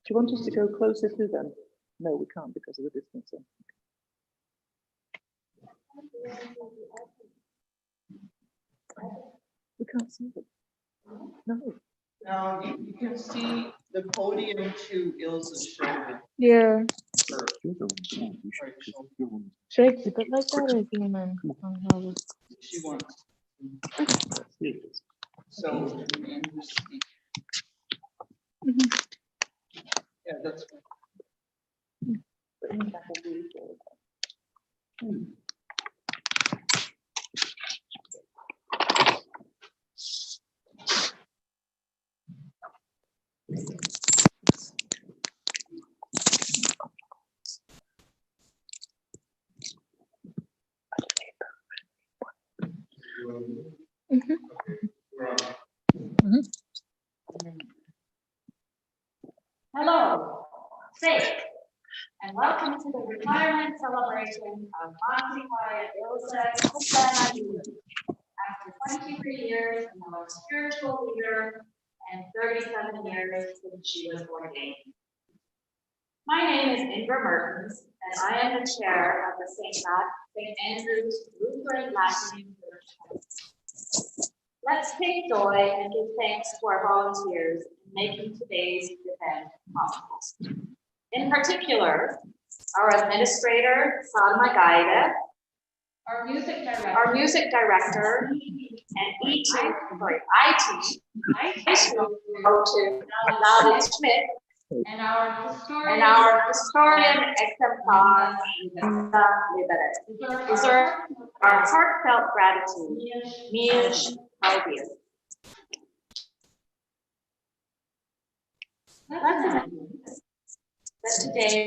you want us to go closer to them? No, we can't because of the distancing. We can't see them. No. Now you can see the podium to Ilze's shoulder. Yeah. She Should I keep it like that, or I think I'm on how this? She wants. So, and you see. Yeah, that's fine. Hello, safe, and welcome to the retirement celebration of Mācītāja Ilze Kuplēns-Ewart. After 23 years as our spiritual leader and 37 years since she was ordained. My name is Indra Mertens, and I am the chair of the St. Andrew's Lutheran Latin Church. Let's take joy and give thanks to our volunteers in making today's event possible. In particular, our administrator, Salma Gaida, our music director, and IT go to David Schmidt, and our historian exemplar, deserve our heartfelt gratitude. Mish Albion. That today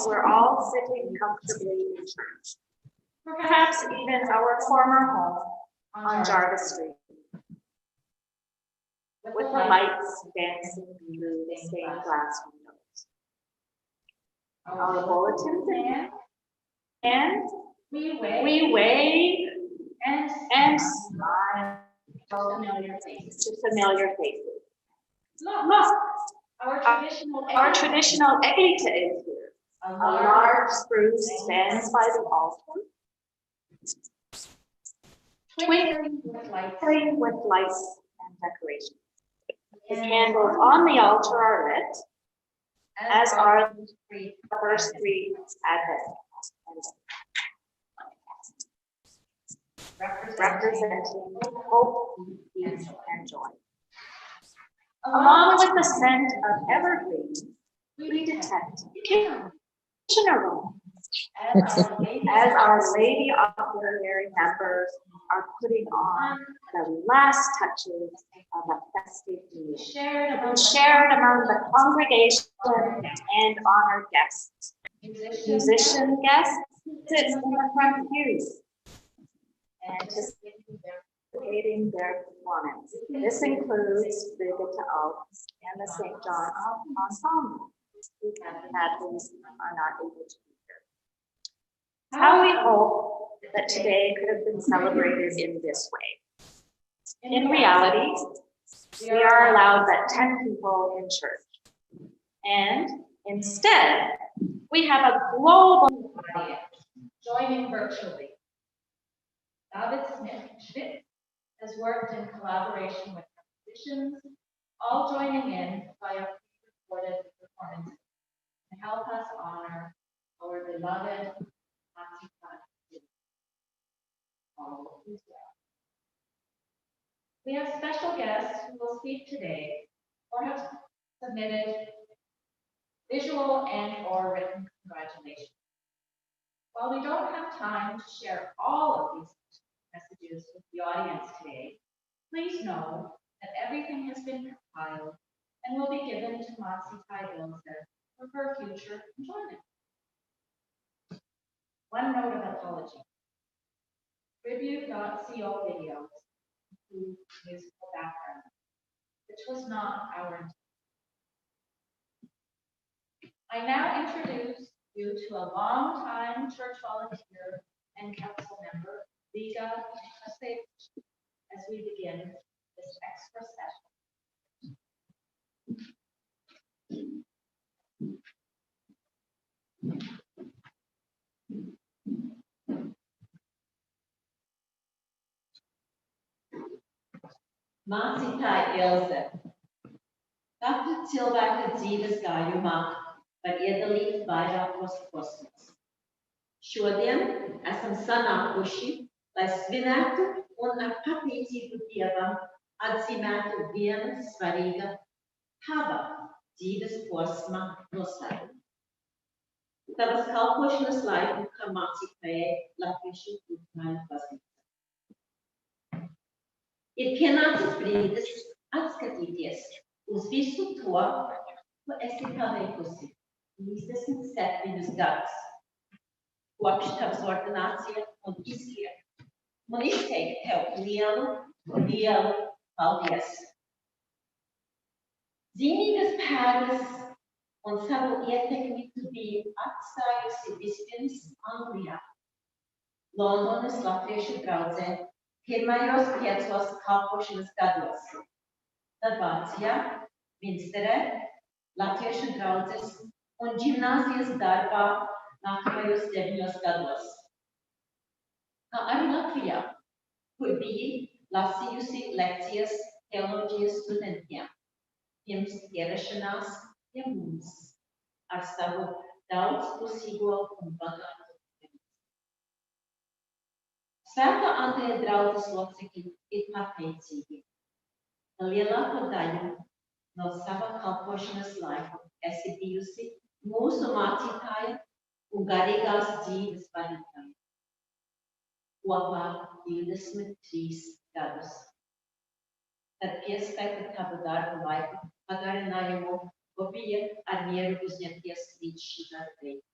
we're all sitting comfortably in church, perhaps even our former home on Jarvis Street, with the lights dancing through the stained glass windows. Our bulletins in hand, and we wave and smile to familiar faces. Look, our traditional Eita is here. A large spruce stands by the altar, twinkling with lights and decorations. The candles on the altar are lit, as are the first three Advent representing hope, peace, and joy. Along with the scent of evergreens, we detect kitchen aroma as our Lady Auxiliary members are putting on the last touches of a festive meal, shared among the congregation and honored guests. Musician guests sit in the front pews, anticipating their performance. This includes the Goethe Alps and the St. John Ensemble, who sadly are not able to be here. How we hope that today could have been celebrated in this way. In reality, we are allowed but 10 people in church. And instead, we have a global audience joining virtually. David Schmidt has worked in collaboration with musicians, all joining in via pre-recorded performances to help us honor our beloved Mācītāja. All is well. We have special guests who will speak today or have submitted visual and/or written congratulations. While we don't have time to share all of these messages with the audience today, please know that everything has been compiled and will be given to Mācītāja Ilze for her future enjoyment. One note of apology. Tribute.co videos include musical background, which was not our intent. I now introduce you to a longtime church volunteer and council member, Liga as we begin this extra session. Mācītāja Ilze. Katra cilvēka dzīves gājumā var iedalīt vairākos posmos. Šodien esam sanākuši, lai svinētu un ar pateicību Dievam atzīmētu viena svarīga tava dzīves posma noslēgumu. Tavas kalpošanas laiku, kā mācītājai Latviešu Kuplēnu baznīcā. Ir pienācis brīdis atskatīties uz visu to, ko esi paveikusi 37 gadus, kopš tavas ordinācija un izskriet, un izteikt tev lielu paldies. Zīmīgas pēdas un savu ietekmi tu biji atstājusi vispirms Anglijā, Londonas Latviešu draudzē, pirmajos 5 kalpošanas gados, tad Vācijā, Minsterē, Latviešu draudzes un ģimnāzijas darbā nākamajos 9 gados. Kā arī Latvijā, kur biji lasījusi lekcijas teoloģijas studentiem, pirms ierašanās pie mums ar savu daudzpusīgo un bagātu pieredzi. Svētā Andreja draudzes locekļi ir pateicīgi, ka lielāko daļu no sava kalpošanas laika esi bijusi mūsu mācītāja un garīgās dzīves vadītāja. Kopā 23 gadus. Tad pieskaita tavu darbu laiku pagarinājumu, ko bija ar mieru uzņemties līdz šī gada beigām.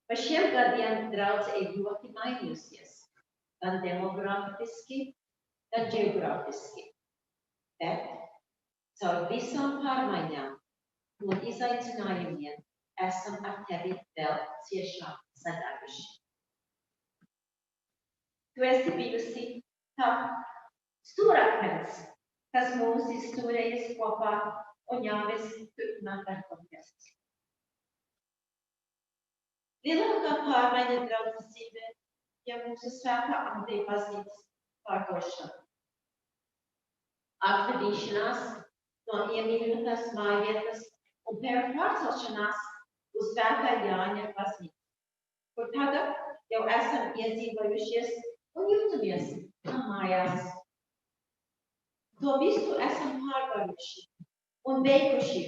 Pa šiem gadiem draudze ir ļoti mainījusies, gan demografiski, gan ģeogrāfiski. Bet caur visām pārmaiņām un izaicinājumiem esam ar tevi vēl ciešāk sadarbījuši. Tu esi bijusi tā stūrakmens, kas mūs izturējis kopā un jāvis turpināt darboties. Lielākā pārmaiņa draudzes dzīvē ir mūsu svētā Andreja baznīcas pārdošana. Atvadīšanās no iemīļotās mājvietas un pārcelšanās uz svētā Jāņa baznīcu, kur tagad jau esam iedzīvojušies un jūtamies kā mājās. To visu esam pārbarojuši un veikuši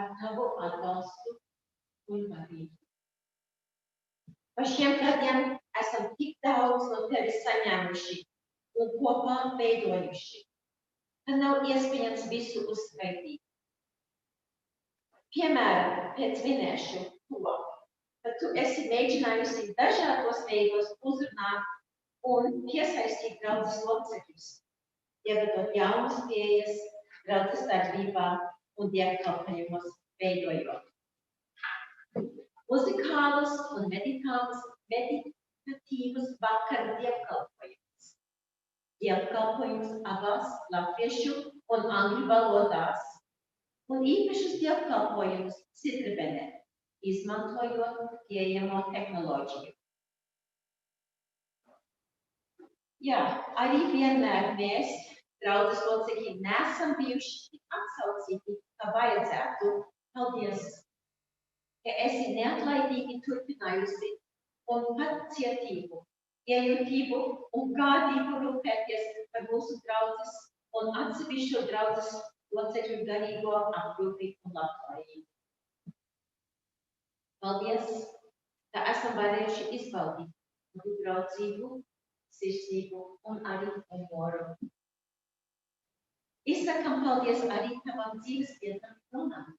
ar tavu atbalstu un vadību. Pa šiem gadiem esam tik daudz no tevis saņēmuši un kopā veidojuši, ka nav iespējams visu uzskaitīt. Piemēram, pēc minēšu to, ka tu esi mēģinājusi dažādos veidos uzrunāt un piesaistīt draudzes locekļus, ievedot jaunas pieejas draudzes darbībā un dievkalpojumos veidojot. Muzikālus un meditatīvus vakara dievkalpojumus. Dievkalpojumus abās latviešu un angļu valodās un īpašus dievkalpojumus Sidrabenē, izmantojot pieejamo tehnoloģiju. Jā, arī vienmēr mēs, draudzes locekļi, neesam bijuši tik atsaucīgi, kā vajadzētu. Paldies, ka esi neatlaidīgi turpinājusi un pacietību, iejūtību un gādību rūpēties par mūsu draudzes un atsevišķo draudzes locekļu garīgo aprūpi un labklājību. Paldies, ka esam varējuši izbaudīt mūsu draudzību, sirsnību un arī humoru. Izsakam paldies arī tavam dzīvesbiedram Ronam,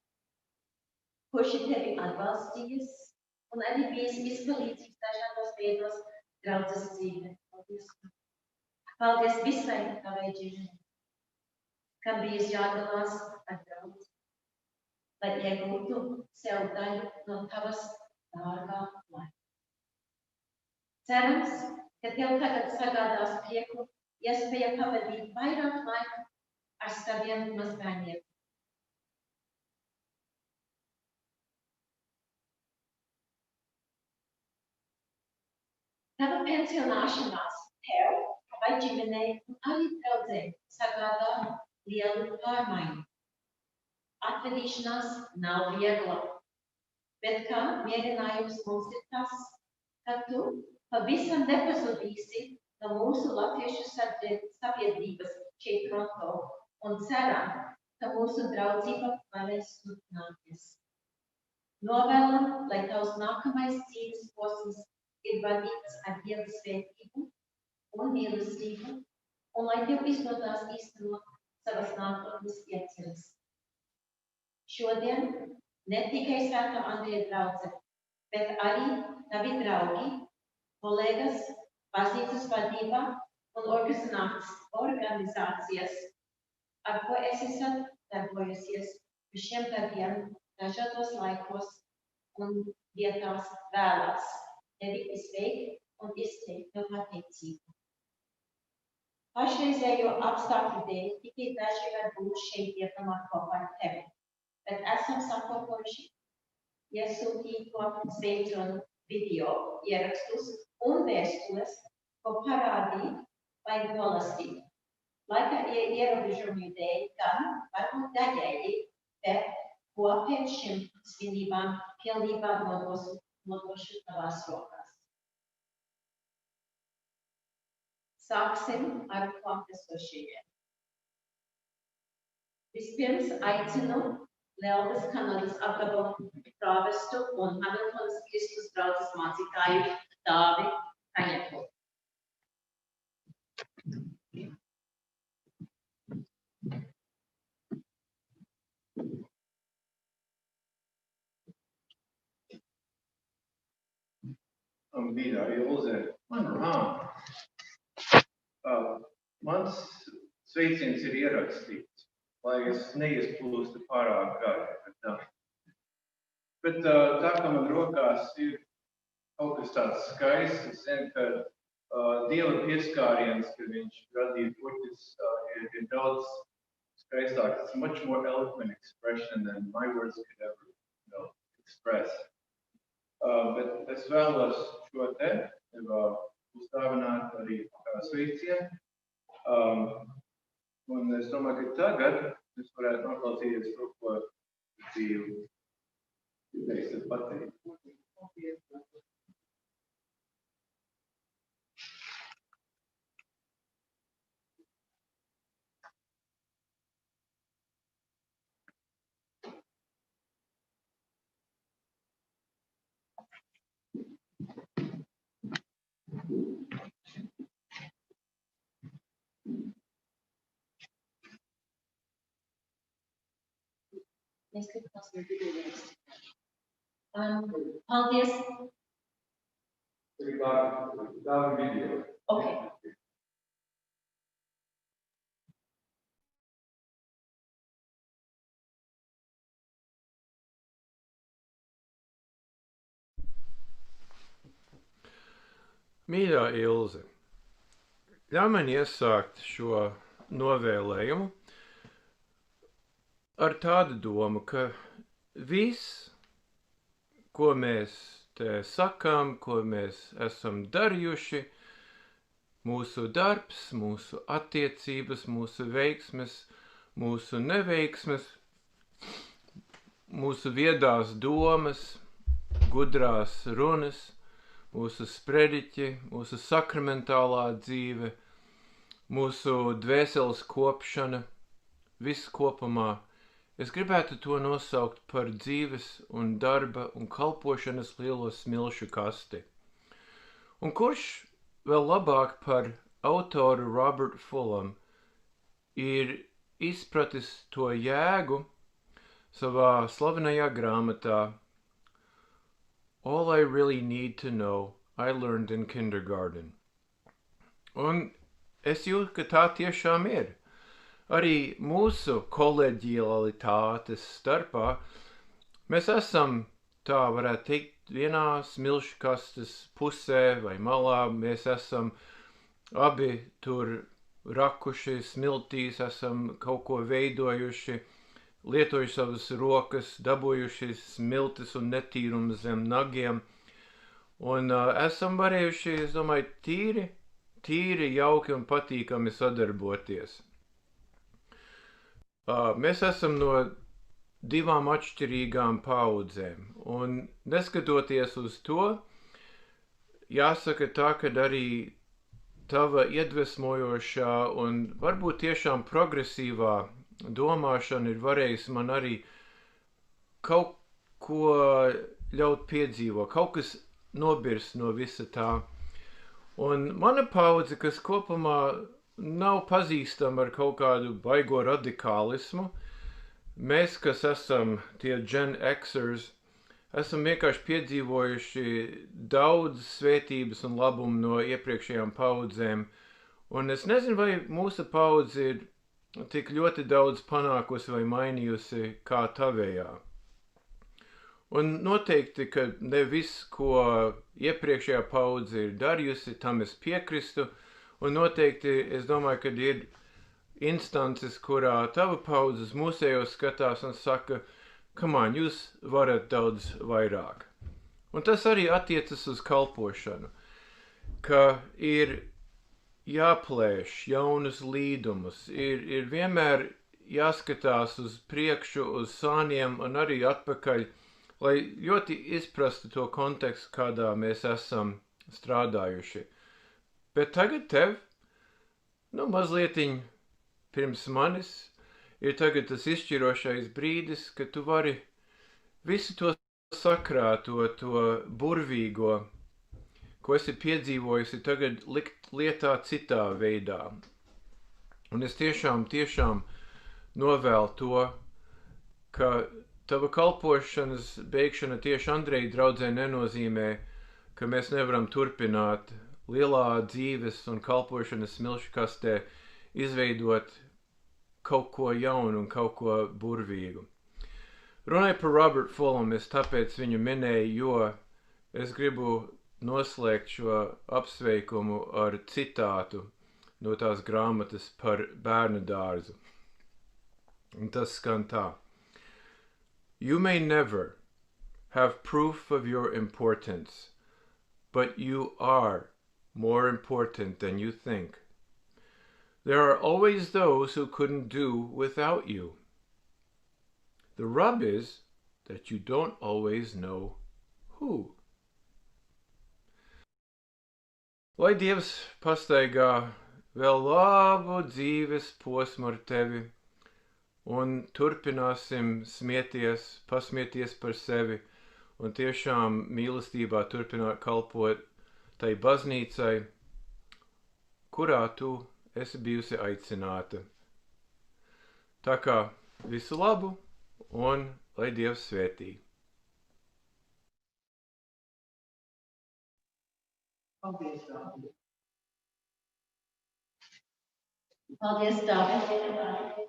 kurš ir tevi atbalstījis un arī bijis izpalīdzīgs dažādos veidos draudzes dzīvē. Paldies. Paldies visai tavai ģimenei, kam bijis jādalās ar draudzi, lai iegūtu sev daļu no tavas dārgā laika. Cerams, ka tev tagad sagādās prieku iespēja pavadīt vairāk laika ar saviem mazbērniem. Tava pensionāšanās tev, kā vai ģimenei un arī draudzei sagādā lielu pārmaiņu. Atvadīšanās nav viegla, bet kā mierinājums mums ir tas, ka tu pavisam nepazudīsi no mūsu latviešu sabiedrības šeit Toronto un ceram, ka mūsu draudzība varēs turpināties. Novēlam, lai tavs nākamais dzīves posms ir vadīts ar Dieva svētību un mīlestību, un lai tev izdodās īstenot savas nākotnes ieceres. Šodien ne tikai Svētā Andrija draudze, bet arī tavi draugi, kolēgas, baznīcas vadībā un organizācijas, ar ko esi sadarbojusies par šiem darbiem dažādos laikos un vietās vēlās tevi izveikt un izteikt tev pateicību. Pašreizējo apstākļu dēļ tikai daži var būt šeit vietamā kopā ar tevi, bet esam sakopojuši iesūtīto sveicienu video ierakstus un vēstules, ko parādīt vai nolastīt. Laika ierobežojumu dēļ gan varbūt daļēji, bet ko pēc šim svinībām pilnībā nodošu tavās rokās. Sāksim ar klātesošajiem. Vispirms aicinu Lieldas Kanadas apgabalu prāvestu un Hamiltonas Kristus draudzes mācītāju Dāvi Kaņeku. Mīļā Ilze, mans sveiciens ir ierakstīts, lai es neizplūstu pārāk gari. Bet tā, ka man rokās ir kaut kas tāds skaists, es zinu, ka Dieva pieskāriens, kad viņš radīja puķis, ir daudz skaistāk. It's much more eloquent expression than my words could ever express. Bet es vēlos šo te uzdāvināt arī kā sveicienu. Un es domāju, ka tagad es varētu noklausīties to, ko dzīvu gribēju pateikt. Mēs klausāmies video ierakstu. Paldies. Dāvi video. Okay. Mīļā Ilze, ļauj man iesākt šo novēlējumu ar tādu domu, ka viss, ko mēs te sakām, ko mēs esam darījuši, mūsu darbs, mūsu attiecības, mūsu veiksmes, mūsu neveiksmes, mūsu viedās domas, gudrās runas, mūsu sprediķi, mūsu sakramentālā dzīve, mūsu dvēseles kopšana, viss kopumā. Es gribētu to nosaukt par dzīves un darba un kalpošanas lielo smilšu kasti. Un kurš vēl labāk par autoru Robert Fullam ir izpratis to jēgu savā slavenajā grāmatā All I Really Need to Know, I Learned in Kindergarten. Un es jūtu, ka tā tiešām ir. Arī mūsu koleģialitātes starpā mēs esam, tā varētu teikt, vienā smilšu kastes pusē vai malā. Mēs esam abi tur rakuši smiltīs, esam kaut ko veidojuši, lietojuši savas rokas, dabūjuši smiltis un netīrumus zem nagiem. Un esam varējuši, es domāju, tīri tīri, jauki un patīkami sadarboties. Mēs esam no 2 atšķirīgām paudzēm, un neskatoties uz to, jāsaka tā, ka arī tava iedvesmojošā un varbūt tiešām progresīvā domāšana ir varējusi man arī kaut ko ļaut piedzīvot, kaut kas nobirst no visa tā. Un mana paudze, kas kopumā nav pazīstama ar kaut kādu baigo radikālismu, mēs, kas esam tie Gen Xers, esam vienkārši piedzīvojuši daudz svētības un labumu no iepriekšējām paudzēm, un es nezinu, vai mūsu paudze ir tik ļoti daudz panākusi vai mainījusi kā tavējā. Un noteikti, ka ne viss, ko iepriekšējā paudze ir darījusi, tam es piekristu, un noteikti es domāju, ka ir instances, kurā tava paudze uz mūsējo skatās un saka, come on, jūs varat daudz vairāk. Un tas arī attiecas uz kalpošanu, ka ir jāplēš jaunus līdumus, ir vienmēr jāskatās uz priekšu, uz sāniem un arī atpakaļ, lai ļoti izprastu to kontekstu, kādā mēs esam strādājuši. Bet tagad tev, mazlietiņ pirms manis, ir tagad tas izšķirošais brīdis, ka tu vari visu to sakrāto, to burvīgo, ko esi piedzīvojusi, tagad likt lietā citā veidā. Un es tiešām novēlu to, ka tava kalpošanas beigšana tieši Andreja draudzē nenozīmē, ka mēs nevaram turpināt lielā dzīves un kalpošanas smilšu kastē izveidot kaut ko jaunu un kaut ko burvīgu. Runāju par Robert Fullam, es tāpēc viņu minēju, jo es gribu noslēgt šo apsveikumu ar citātu no tās grāmatas par bērnu dārzu. Un tas skan tā. You may never have proof of your importance, but you are more important than you think. There are always those who couldn't do without you. The rub is that you don't always know who. Lai Dievs pastaigā vēl labu dzīves posmu ar tevi, un turpināsim pasmieties par sevi, un tiešām mīlestībā turpināt kalpot tai baznīcai, kurā tu esi bijusi aicināta. Tā kā visu labu, un lai Dievs svētī. Paldies, Dāvid. Paldies, Dāvid.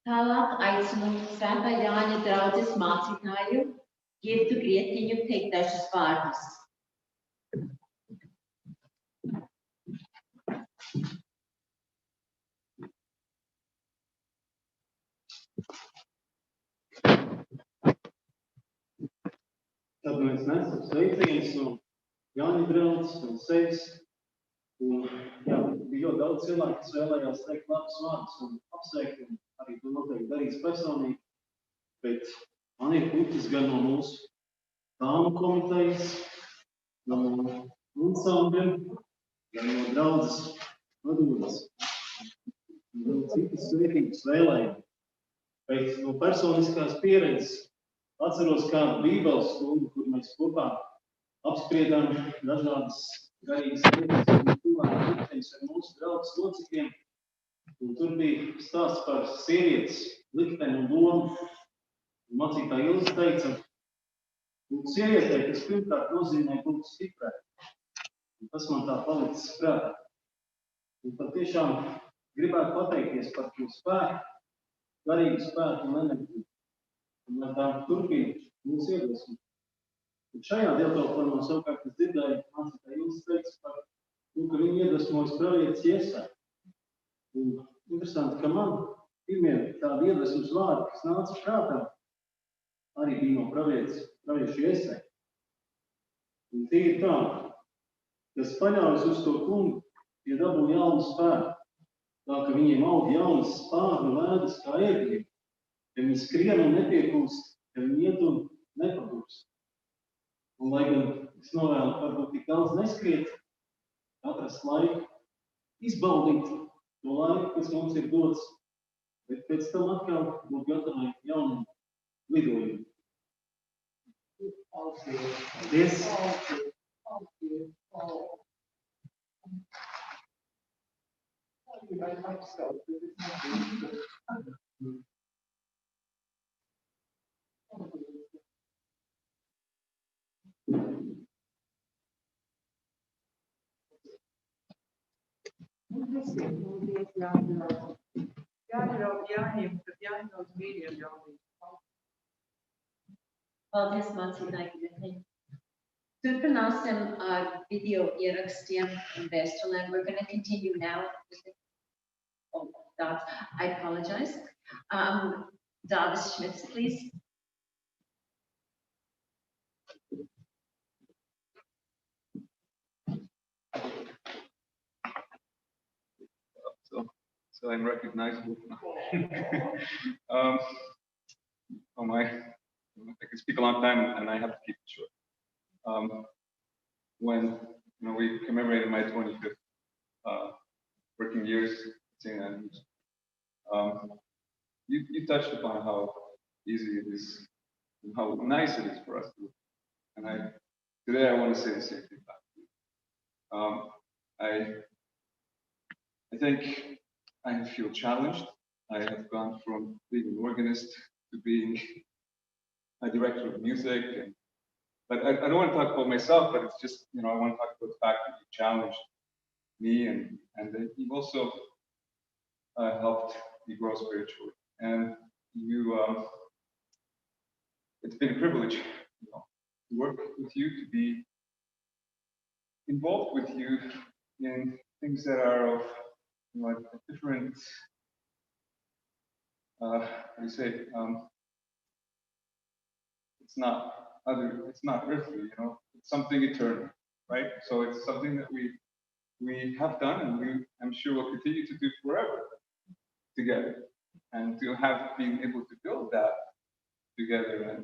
Tālāk aicinu Svētā Jāņa draudzes mācītāju Girtu Grietiņu teikt dažus vārdus. Tad mēs nesam sveicienus no Jāņa draudzes, no sevis. Un, bija ļoti daudz cilvēku, kas vēlējās teikt labus vārdus un apsveikt, un arī to noteikti darīs personīgi. Bet man ir puķis gan no mūsu tāmu komitejas, no ansambļiem, gan no draudzes vadības. Un citas svētības vēlējumi. Bet no personiskās pieredzes atceros kādu bībeles stundu, kur mēs kopā apspriedām dažādas garīgas lietas un cilvēku likteņus ar mūsu draudzes locekļiem. Un tur bija stāsts par sievietes likteni un lomu. Un mācītāja Ilze teica, būt sievietei, kas pirmkārt nozīmē būt stiprai. Un tas man tā palicis prātā. Un tad tiešām gribētu pateikties par to spēku, garīgu spēku un enerģiju. Un lai tā turpina mūsu iedvesmu. Un šajā dievkalpojumā savukārt es dzirdēju, mācītāja Ilze teica par to, ka viņi iedvesmojas pravietis Iesai. Un interesanti, ka man pirmie tādi iedvesmas vārdi, kas nāca prātā, arī bija no praviešu Iesai. Un tie ir tādi. kas paļaujas uz to kungu, tie dabū jaunu spēku. Tā, ka viņiem aug jaunas spārnu vēdas kā ērgļiem, ka viņi skrien un nepiekūst, ka viņi iet un nepagūst. Un lai gan es novēlu varbūt tik daudz neskriet, atrast laiku, izbaudīt to laiku, kas mums ir dots, bet pēc tam atkal būt gatavai jaunam lidojumam. Paldies! Jāņem Jāņiem, kad jāņem mīļiem jauniem. Paldies, mācītāji, Kuplēns. Turpināsim ar video ierakstiem un vēstulēm. We're going to continue now. Oh, that, I apologize. Davis Schmitz, please. So I'm recognizable. I can speak a long time and I have to keep it short. When we commemorated my 25th working years, you touched upon how easy it is and how nice it is for us to do. And today I want to say the same thing back to you. I think I feel challenged. I have gone from being an organist to being a director of music, but I don't want to talk about myself. But it's just I want to talk about the fact that you challenged me, and that you've also helped me grow spiritually. And it's been a privilege, to work with you, to be involved with you in things that are of a different, it's not earthly, it's something eternal, right? So it's something that we have done, and I'm sure we'll continue to do forever together, and to have been able to build that together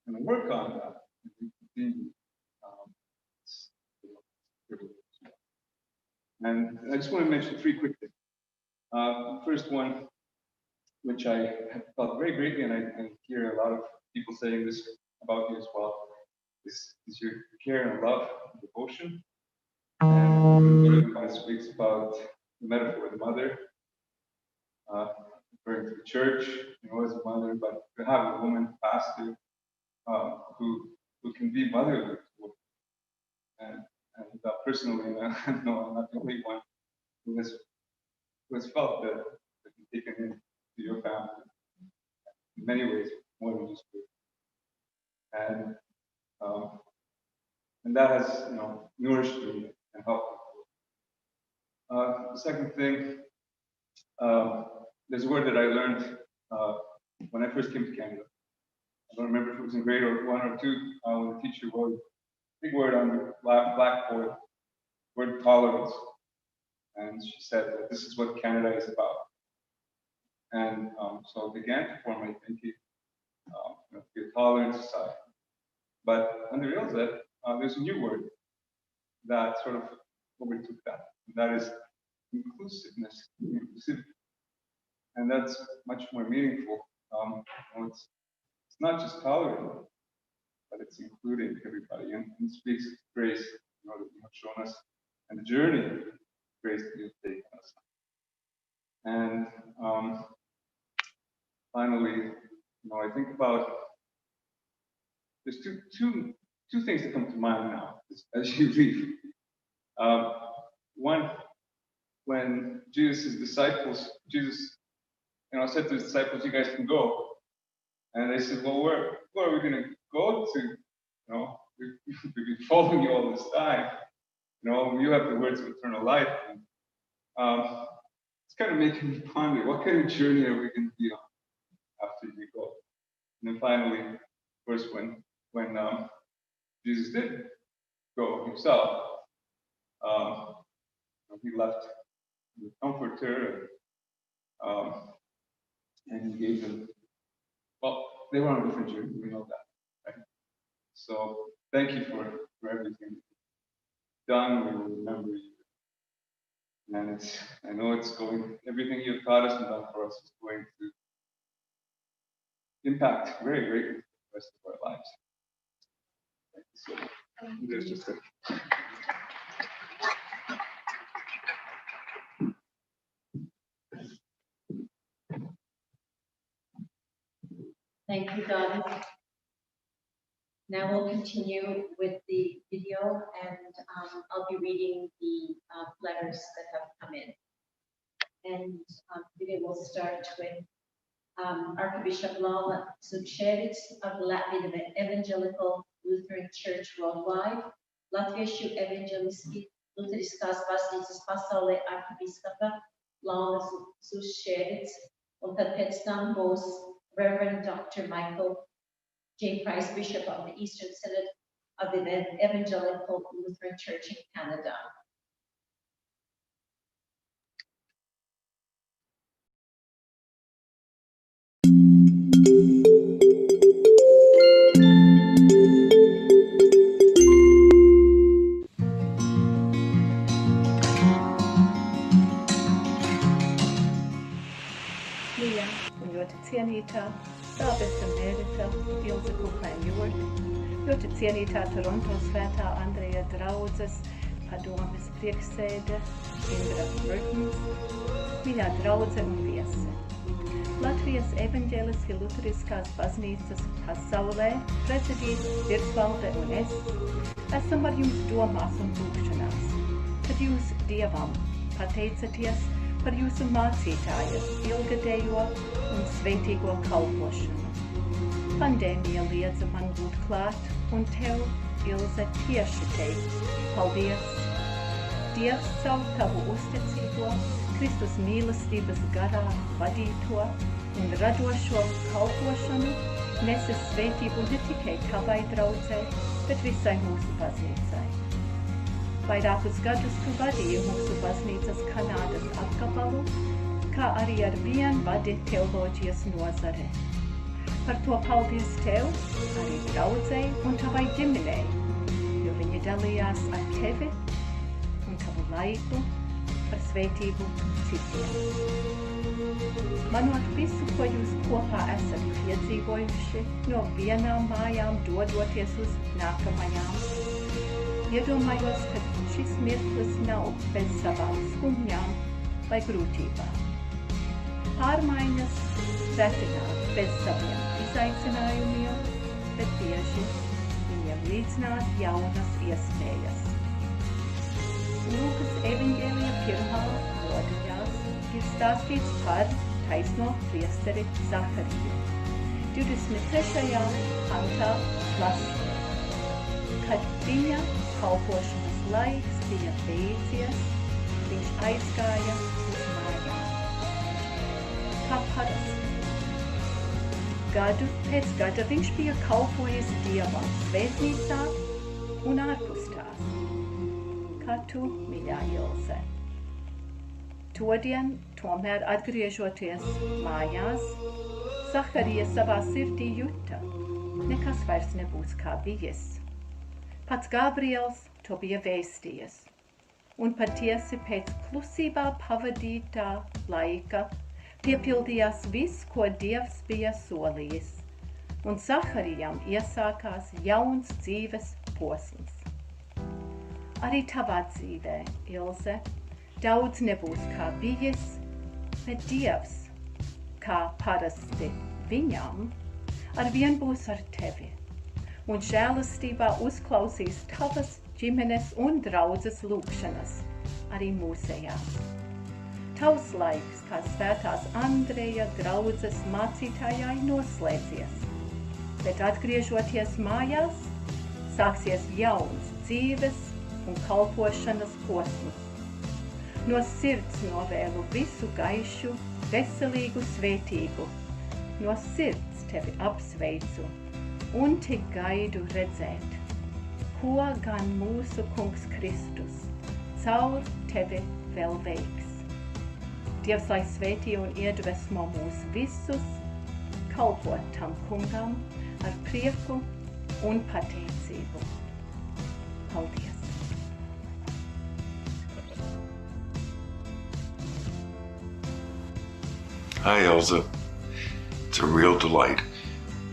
and work on that. And continue, it's a privilege. And I just want to mention three quick things. The first one, which I have felt very greatly, and I hear a lot of people saying this about you as well, is your care and love and devotion. And kind of speaks about the metaphor of the mother, referring to the church, as a mother, but to have a woman pastor who can be motherly. And personally, no, I'm not the only one who has felt that taken into your family in many ways, more than just food. And that has nourished me and helped me. The second thing, there's a word that I learned when I first came to Canada. I don't remember if it was in grade 1 or 2 when the teacher wrote a big word on the blackboard, word tolerance. And she said that this is what Canada is about. And so I began to form my thinking, to be a tolerant society. But under Ilze, there's a new word that sort of overtook that, and that is inclusiveness, inclusivity. And that's much more meaningful. It's not just tolerating, but it's including everybody, and it speaks of grace, that you have shown us, and the journey of grace that you've taken us. And finally, I think about there's two things that come to mind now as you leave. One, when Jesus' disciples, said to his disciples, "You guys can go," and they said, "Well, where are we going to go to? We've been following you all this time. You have the words of eternal life." And, it's kind of making me ponder, what kind of journey are we going to be on after you go? And then finally, of course, when Jesus did go himself, he left the comforter, and he gave them, well, they were on a different journey, we know that, right? So thank you for everything you've done. We will remember you. And I know it's going, everything you've taught us and done for us is going to impact very greatly the rest of our lives. Thank you so much. There's just a Thank you, Donna. Now we'll continue with the video, and I'll be reading the letters that have come in. And the video will start with Archbishop Lala Sučević of the Latvian Evangelical Lutheran Church Worldwide, Latviešu Evangeliski Lutheriskās baznīcas pasaulē arhibīskapa Lala Sučević, un tad pēc tam būs Reverend Dr. Michael J. Price, Bishop of the Eastern Synod of the Evangelical Lutheran Church in Canada. Mīļā un ļoti cienītā Sābes un Ērita Ilze Kuplēns-Ewart, ļoti cienītā Toronto Svētā Andreja draudzes padomes prieksēde Indra Mertens, mīļā draudze un viese. Latvijas Evaņģēliski Luteriskās baznīcas pasaulē prezidijs Virsvalde un es esam ar jums domās un lūgšanās, kad jūs Dievam pateicaties par jūsu mācītājas ilgadējo un svētīgo kalpošanu. Pandēmija liedza man būt klāt, un tev, Ilze, tieši teikt paldies. Dievs savu tavu uzticīgo, Kristus mīlestības garā vadīto un radošo kalpošanu neses svētību ne tikai tavai draudzei, bet visai mūsu baznīcai. Vairākus gadus tu vadīji mūsu baznīcas Kanādas apgabalu, kā arī ar vien vadi teoloģijas nozare. Par to paldies tev, arī draudzei un tavai ģimenei, jo viņi dalījās ar tevi un tavu laiku par svētību citiem. Manot visu, ko jūs kopā esat piedzīvojuši, no vienām mājām dodoties uz nākamajām, iedomājos, ka šis mirklis nav bez savām skumjām vai grūtībām. Pārmaiņas reti nāk bez saviem izaicinājumiem, bet bieži viņiem līdzinās jaunas iespējas. Lūkas evaņģēlija 1. nodaļās ir stāstīts par taisno priesteri Zahariju. 23. pantā lasīt, kad viņa kalpošanas laiks bija beidzies, viņš aizgāja uz mājām. Kā parasti. Gadu pēc gada viņš bija kalpojis Dievam svētnīcā un ārpus tās. Kā tu, mīļā Ilze. Todien, tomēr atgriežoties mājās, Zaharija savā sirdī juta, nekas vairs nebūs kā bijis. Pats Gabriels to bija vēstījis, un patiesi pēc klusībā pavadītā laika piepildījās viss, ko Dievs bija solījis, un Zaharijam iesākās jauns dzīves posms. Arī tavā dzīvē, Ilze, daudz nebūs kā bijis, bet Dievs, kā parasti viņam, arvien būs ar tevi. Un žēlastībā uzklausīs tavas ģimenes un draudzes lūgšanas, arī mūsējās. Tavs laiks, kā svētās Andreja draudzes mācītājai noslēdzies, bet atgriežoties mājās, sāksies jauns dzīves un kalpošanas posms. No sirds novēlu visu gaišu, veselīgu, svētīgu. No sirds tevi apsveicu un tik gaidu redzēt, ko gan mūsu Kungs Kristus caur tevi vēl veiks. Dievs, lai svētī un iedvesmo mūs visus, kalpot tam kungam ar prieku un pateicību. Paldies! Hi, Ilze. It's a real delight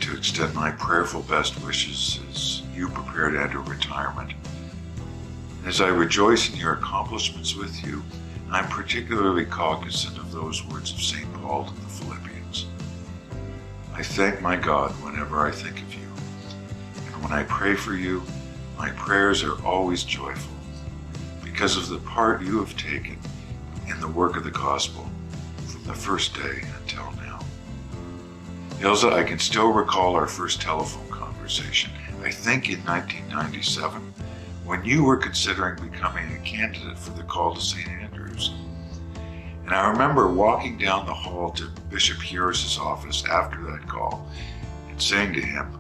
to extend my prayerful best wishes as you prepare to enter retirement. As I rejoice in your accomplishments with you, I'm particularly cognizant of those words of St. Paul to the Philippians. I thank my God whenever I think of you, and when I pray for you, my prayers are always joyful because of the part you have taken in the work of the gospel from the first day until now. Ilze, I can still recall our first telephone conversation, I think in 1997, when you were considering becoming a candidate for the call to St. Andrews. And I remember walking down the hall to Bishop Harris's office after that call and saying to him,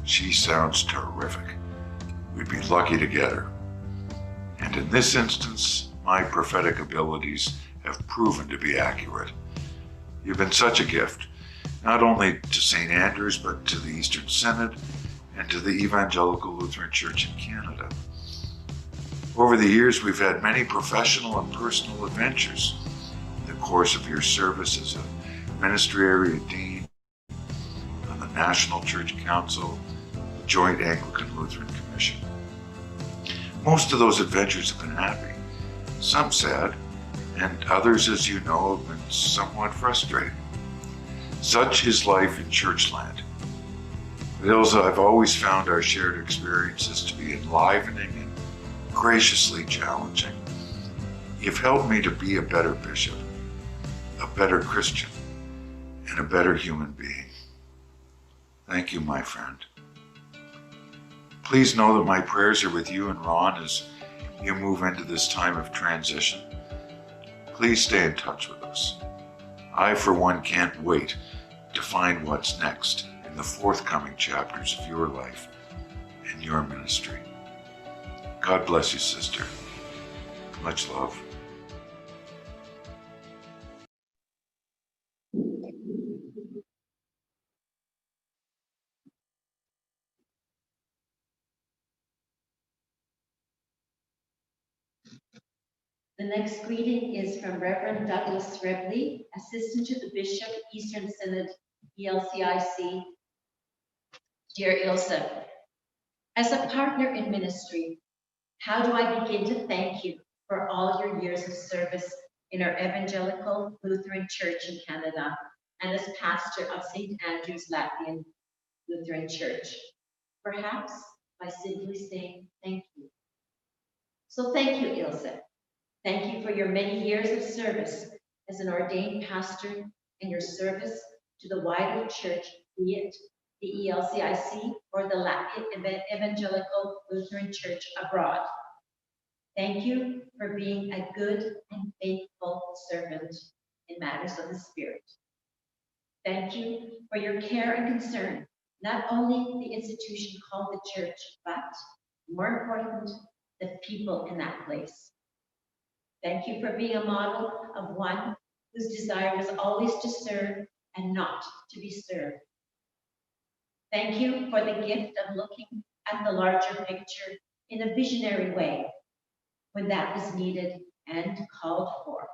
"She sounds terrific. We'd be lucky to get her." And in this instance, my prophetic abilities have proven to be accurate. You've been such a gift, not only to St. Andrews, but to the Eastern Synod and to the Evangelical Lutheran Church in Canada. Over the years, we've had many professional and personal adventures in the course of your service as a ministry area dean on the National Church Council, the Joint Anglican Lutheran Commission. Most of those adventures have been happy, some sad, and others, as you know, have been somewhat frustrating. Such is life in churchland. But Ilze, I've always found our shared experiences to be enlivening and graciously challenging. You've helped me to be a better bishop, a better Christian, and a better human being. Thank you, my friend. Please know that my prayers are with you and Ron as you move into this time of transition. Please stay in touch with us. I, for one, can't wait to find what's next in the forthcoming chapters of your life and your ministry. God bless you, sister. Much love. The next greeting is from Reverend Douglas Rebley, Assistant to the Bishop, Eastern Synod, ELCIC. Dear Ilse, as a partner in ministry, how do I begin to thank you for all your years of service in our Evangelical Lutheran Church in Canada and as pastor of St. Andrew's Latvian Lutheran Church? Perhaps by simply saying thank you. So thank you, Ilse. Thank you for your many years of service as an ordained pastor and your service to the wider church, be it the ELCIC or the Latvian Evangelical Lutheran Church abroad. Thank you for being a good and faithful servant in matters of the Spirit. Thank you for your care and concern, not only the institution called the church, but more important, the people in that place. Thank you for being a model of one whose desire was always to serve and not to be served. Thank you for the gift of looking at the larger picture in a visionary way when that was needed and called for.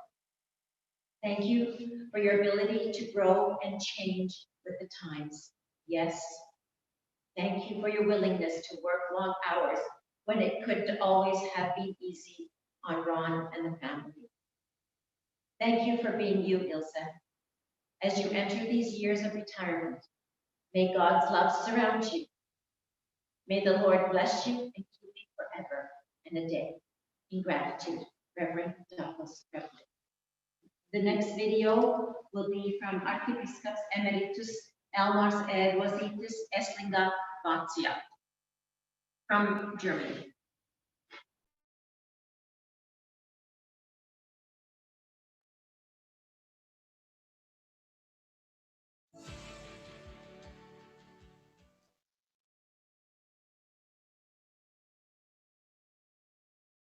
Thank you for your ability to grow and change with the times. Yes. Thank you for your willingness to work long hours when it couldn't always have been easy on Ron and the family. Thank you for being you, Ilse. As you enter these years of retirement, may God's love surround you. May the Lord bless you and keep you forever and a day. In gratitude, Reverend Douglas Rebley. The next video will be from Archiepiscops Emeritus Elmars Rositis Esslinger Vazia from Germany.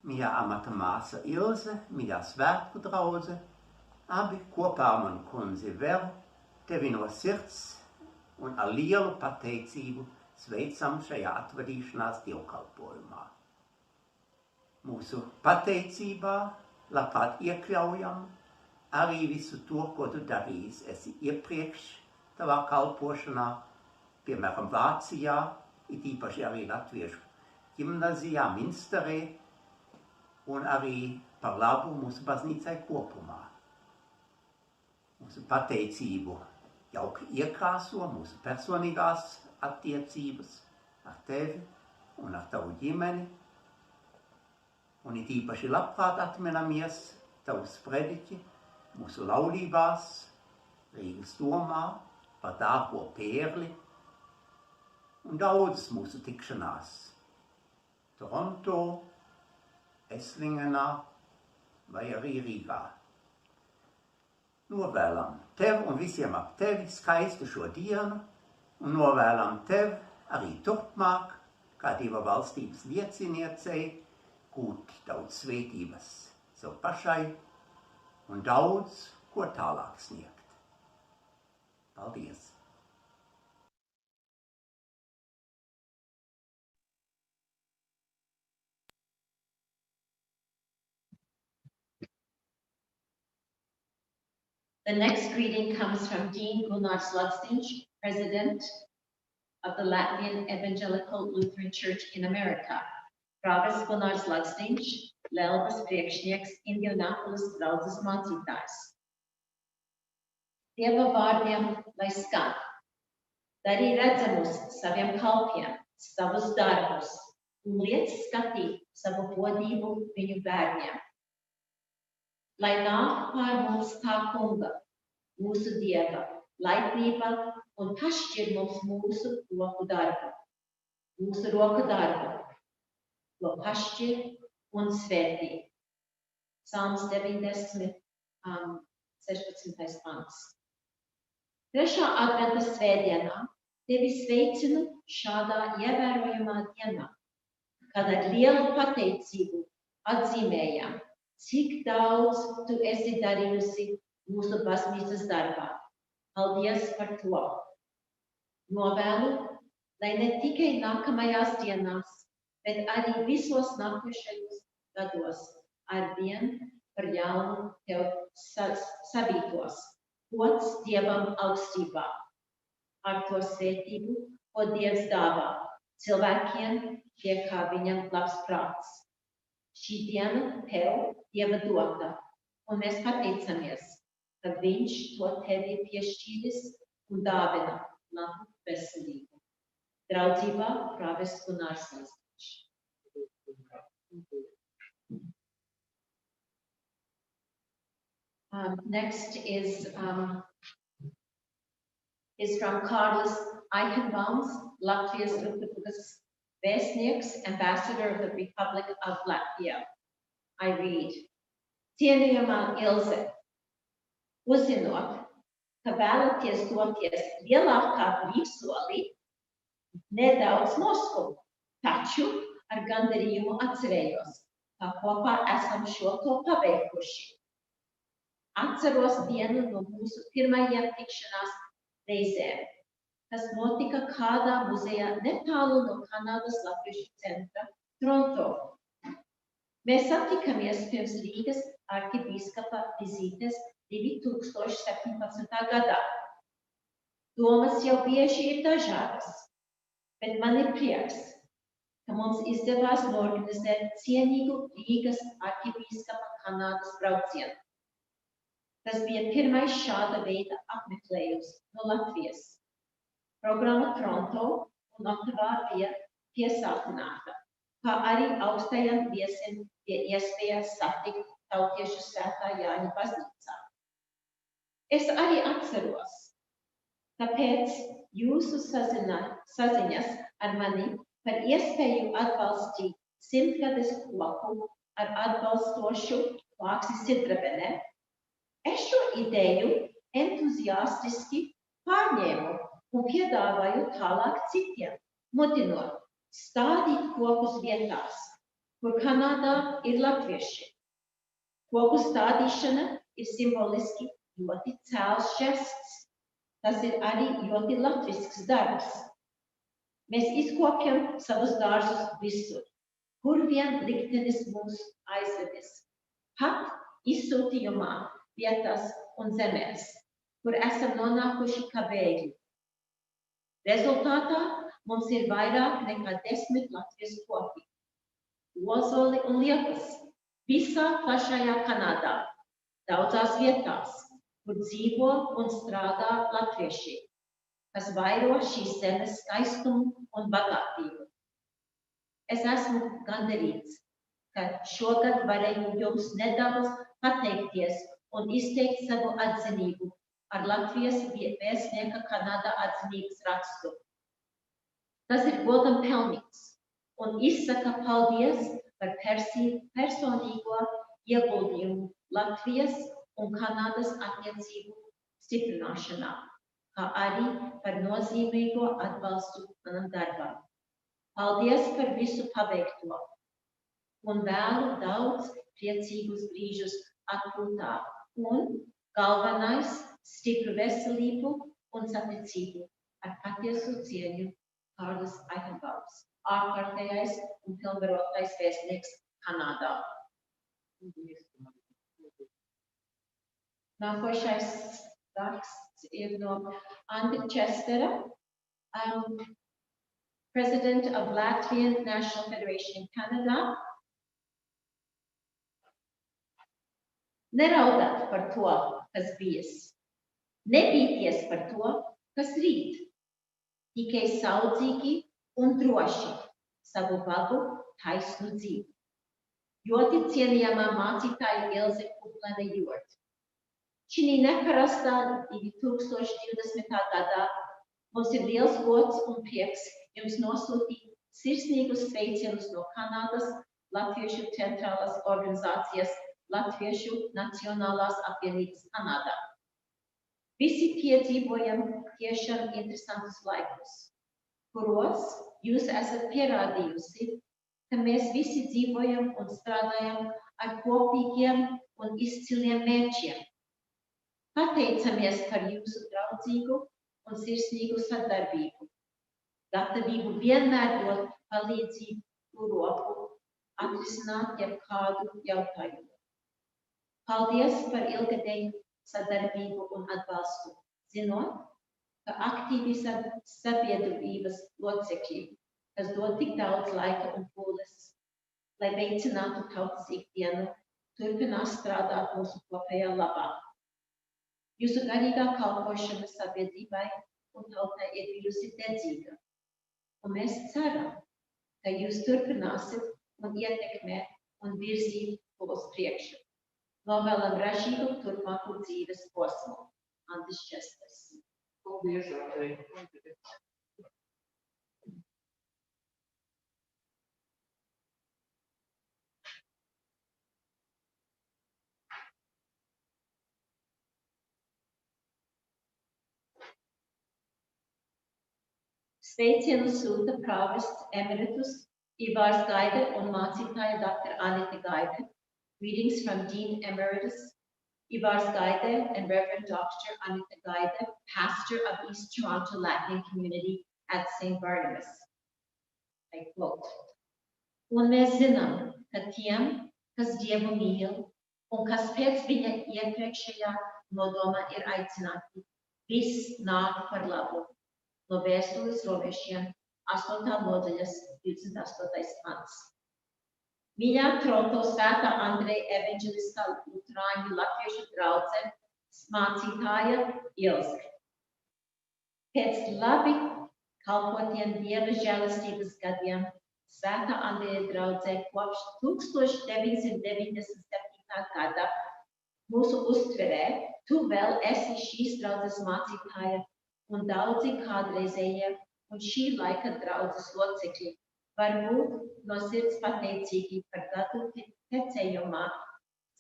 mīļā amata māsa Ilze, mīļā svētku draudze, abi kopā ar manu kundzi Veru, tevi no sirds un ar lielu pateicību sveicam šajā atvadīšanās dievkalpojumā. Mūsu pateicībā labprāt iekļaujam arī visu to, ko tu darījis esi iepriekš tavā kalpošanā, piemēram, Vācijā, it īpaši arī Latviešu gimnazijā, Minsterē, un arī par labu mūsu baznīcai kopumā. Mūsu pateicību jauki iekrāso mūsu personīgās attiecības ar tevi un ar tavu ģimeni, un it īpaši labprāt atminamies tavu sprediķi mūsu laulībās, Rīgas domā, par dārgo pērli, un daudzas mūsu tikšanās Toronto, Eslingenā vai arī Rīgā. Novēlam tev un visiem ap tevi skaistu šo dienu, un novēlam tev arī turpmāk, kā Dieva valstības lieciniecei, gūt daudz svētības sev pašai un daudz, ko tālāk sniegt. Paldies! The next greeting comes from Dean Gunārs Lagstiņš, President of the Latvian Evangelical Lutheran Church in America. Prāvests Gunārs Lagstiņš, Lelvas priekšnieks, Indianapolis draudzes mācītājs. Dieva vārdiem lai skan. Darī redzamus saviem kalpiem, savus darbus, un liec skatīt savu godību viņu bērniem. Lai nāk pār mums kā kunga, mūsu Dieva, laipnība un pašķir mums mūsu roku darbu. Mūsu roku darbu, to pašķir un svētī. Psalms 90, 16. pants. Trešā adventa svētdienā tevi sveicinu šādā ievērojamā dienā, kad ar lielu pateicību atzīmējam, cik daudz tu esi darījusi mūsu baznīcas darbā. Paldies par to. Novēlu, lai ne tikai nākamajās dienās, bet arī visos nākošajos gados arvien par jaunu tev savītos. Gods Dievam augstībā. Ar to svētību, ko Dievs dāvā cilvēkiem, pie kā viņam labs prāts. Šī diena tev Dieva dota, un mēs pateicamies, ka viņš to tevi piešķīris un dāvina labu veselību. Draudzībā prāvests Gunārs Lagstiņš. Next is from Kārlis Eichenbaums, Latvijas Republikas vēstnieks, ambassador of the Republic of Latvia. I read, cienījamā Ilze, uzzinot, ka vēlaties doties lielākā brīvsolī, nedaudz noskumu, taču ar gandarījumu atcerējos, kā kopā esam šo to paveikuši. Atceros vienu no mūsu pirmajiem tikšanās reizēm, kas notika kādā muzejā netālu no Kanādas Latviešu centra Toronto. Mēs satikamies pirms Rīgas arkibīskapa vizītes 2017. gadā. Domas jau bieži ir dažādas, bet man ir prieks, ka mums izdevās norganizēt cienīgu Rīgas arkibīskapa Kanādas braucienu. Tas bija pirmais šāda veida apmeklējums no Latvijas. Programma Toronto un Ottavā bija piesātināta, kā arī augstajam viesim bija iespēja satikt tautiešu svētā Jāņa baznīcā. Es arī atceros, ka pēc jūsu saziņas ar mani par iespēju atbalstīt 100-gades koku ar atbalstošu plāksni Sidrabenē, es šo ideju entuziastiski pārņēmu un piedāvāju tālāk citiem, mudinot stādīt kokus vietās, kur Kanādā ir latvieši. Koku stādīšana ir simboliski ļoti cēls žests. Tas ir arī ļoti latvisks darbs. Mēs izkopjam savus dārzus visur, kur vien liktenis mūs aizvedis. Pat izsūtījumā vietās un zemēs, kur esam nonākuši kā bēgļi. Rezultātā mums ir vairāk nekā 10 Latvijas koki, ozoli un liepas visā plašajā Kanādā, daudzās vietās, kur dzīvo un strādā latvieši, kas vairo šīs zemes skaistumu un bagātību. Es esmu gandarīts, ka šogad varēju jums nedaudz pateikties un izteikt savu atzinību ar Latvijas vēstnieka Kanādā atzinības rakstu. Tas ir godam pelnīts un izsaka paldies par personīgo ieguldījumu Latvijas un Kanādas attiecību stiprināšanā, kā arī par nozīmīgo atbalstu manam darbam. Paldies par visu paveikto un vēlu daudz priecīgus brīžus atpūtā un, galvenais, stipru veselību un saticību ar patiesu cieņu Kārlis Eichenbaums, ārkārtējais un pilnvarotais vēstnieks Kanādā. Nākošais raksts ir no Andra Chestera, President of Latvian National Federation in Canada. Neraudāt par to, kas bijis. Nebīties par to, kas rīt. Tikai saudzīgi un droši savu vagu taisnu dzīvi. Ļoti cienījamā mācītāja Ilze Kuplēns-Ewart. Šī neparastā 2020. gadā mums ir liels gods un prieks jums nosūtīt sirsnīgus sveicienus no Kanādas Latviešu centrālās organizācijas Latviešu Nacionālās apvienības Kanādā. Visi piedzīvojam tiešām interesantus laikus, kuros jūs esat pierādījusi, ka mēs visi dzīvojam un strādājam ar kopīgiem un izciliem mērķiem. Pateicamies par jūsu draudzīgu un sirsnīgu sadarbību, gatavību vienmēr dot palīdzību roku, atrisināt jebkādu jautājumu. Paldies par ilgadēju sadarbību un atbalstu, zinot, ka aktīvi sabiedrības locekļi, kas dod tik daudz laika un pūles, lai veicinātu tautas ikdienu, turpinās strādāt mūsu kopējā labā. Jūsu garīgā kalpošana sabiedrībai un tautai ir bijusi dedzīga, un mēs ceram, ka jūs turpināsiet un ietekmēt un virzīt uz priekšu. Novēlam ražīgu turpmāku dzīves posmu. Andris Česters. Paldies, Andrei. Sveicienu sūta prāvests emeritus Ivārs Gaide un mācītāja Dr. Anita Gaide. Readings from Dean Emeritus Ivārs Gaide and Reverend Dr. Anita Gaide, pastor of East Toronto Latvian community at St. Barnabas. I quote, un mēs zinām, ka tiem, kas Dievu mīl un kas pēc viņa iepriekšējā nodoma ir aicināti, viss nāk par labu. No vēstules romiešiem 8. nodaļas 28. pants. Mīļā Toronto svētā Andreja evanģeliskā luterāņu latviešu draudze mācītāja Ilze. Pēc labi kalpotiem Dieva žēlastības gadiem svētā Andreja draudze kopš 1997. gada mūsu uztverē tu vēl esi šīs draudzes mācītāja un daudzi kādreizējie un šī laika draudzes locekļi var būt no sirds pateicīgi par gadu tecējumā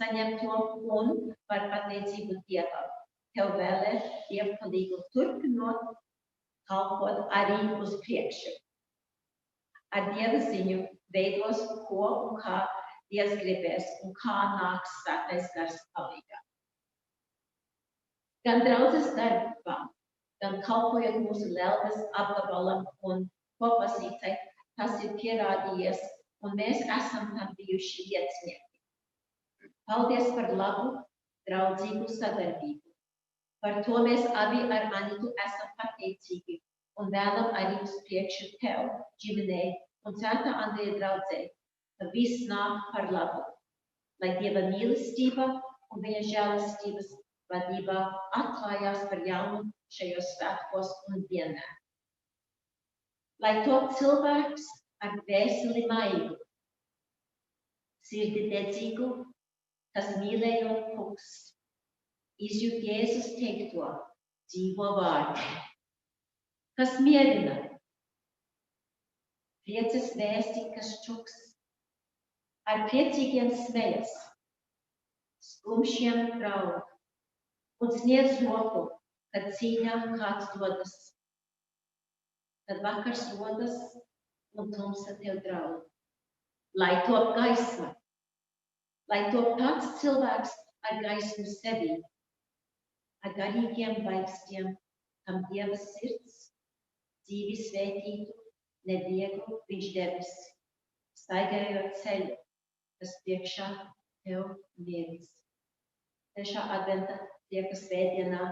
saņemto un par pateicību Dievam. Tev vēlē dievkalīgu turpinot kalpot arī uz priekšu. Ar Dieva ziņu veidos, ko un kā Dievs gribēs un kā nāks svētais gars palīgā. Gan draudzes darbām, gan kalpojot mūsu Lelgas apgabalam un kopbaznīcai, tas ir pierādījies, un mēs esam tam bijuši liecinieki. Paldies par labu, draudzīgu sadarbību. Par to mēs abi ar Anitu esam pateicīgi un vēlam arī uz priekšu tev, ģimenei un Svētā Andreja draudzei, ka viss nāk par labu, lai Dieva mīlestība un viņa žēlastības vadībā atklājās par jaunu šajos svētkos un vienmēr. Lai top cilvēks ar dvēseli maigu, sirdi dedzīgu, kas mīlējot pukst, izjūt Jēzus teikto dzīvo vārdu, kas mierina, prieces vēsti, kas čuks, ar priecīgiem smejas, skumšiem draud, un sniedz roku, kad cīņā kāds dodas, kad vakars rodas un tumsa tev draud. Lai top gaisma, lai top tāds cilvēks ar gaismu sevī, ar garīgiem baikstiem, kam Dieva sirds dzīvi svētītu, nevieglu viņš devis, staigājot ceļu, kas priekšā tev viedis. Trešā adventa prieka svētdienā,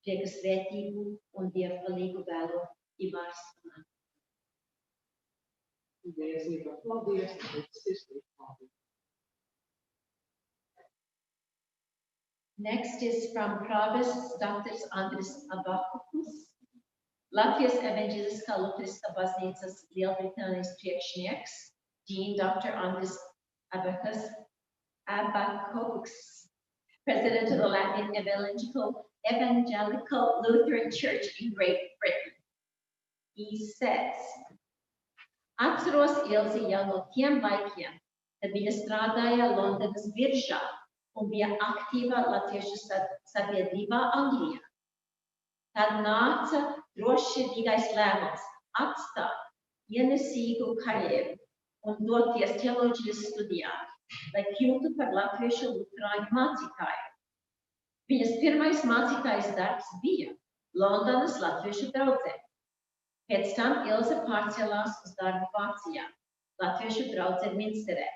prieka svētību un dievpalīgu vēlo Ivārs. Next is from Provost Dr. Andris Abakukus, Latvijas Evanģeliskā Luteriskā baznīcas Lielbritānijas priekšnieks, Dean Dr. Andris Abakukus, President of the Latin Evangelical Lutheran Church in Great Britain. He says, Atceros Ilzi jau no tiem laikiem, kad viņa strādāja Londonas biržā un bija aktīva latviešu sabiedrībā Anglijā. Tad nāca drošsirdīgais lēmums atstāt ienesīgu karjeru un doties teoloģijas studijā, lai kļūtu par latviešu luterāņu mācītāju. Viņas pirmais mācītājas darbs bija Londonas latviešu draudzē. Pēc tam Ilze pārcēlās uz darbu Vācijā, latviešu draudzē Minsterē,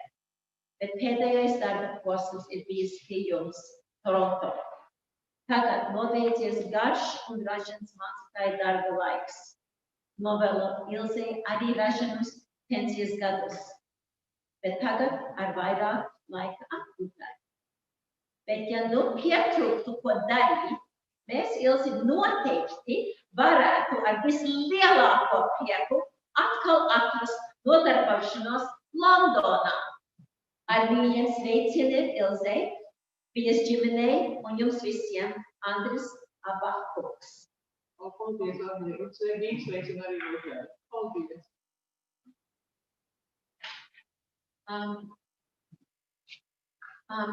bet pēdējais darba posms ir bijis pie jums, Toronto. Tagad nobeidzies garš un ražans mācītāja darba laiks. Novēlu Ilzei arī ražanus pensijas gadus, bet tagad ar vairāk laika atpūtai. Bet ja nu pietrūktu, ko darīt, mēs Ilzi noteikti varētu ar vislielāko prieku atkal atrast nodarbošanos Londonā. Ar mīļiem sveicieniem Ilzei, viņas ģimenei un jums visiem Andris Abakuks. Paldies, Andri, un sveicinu arī Lūdzu. Paldies.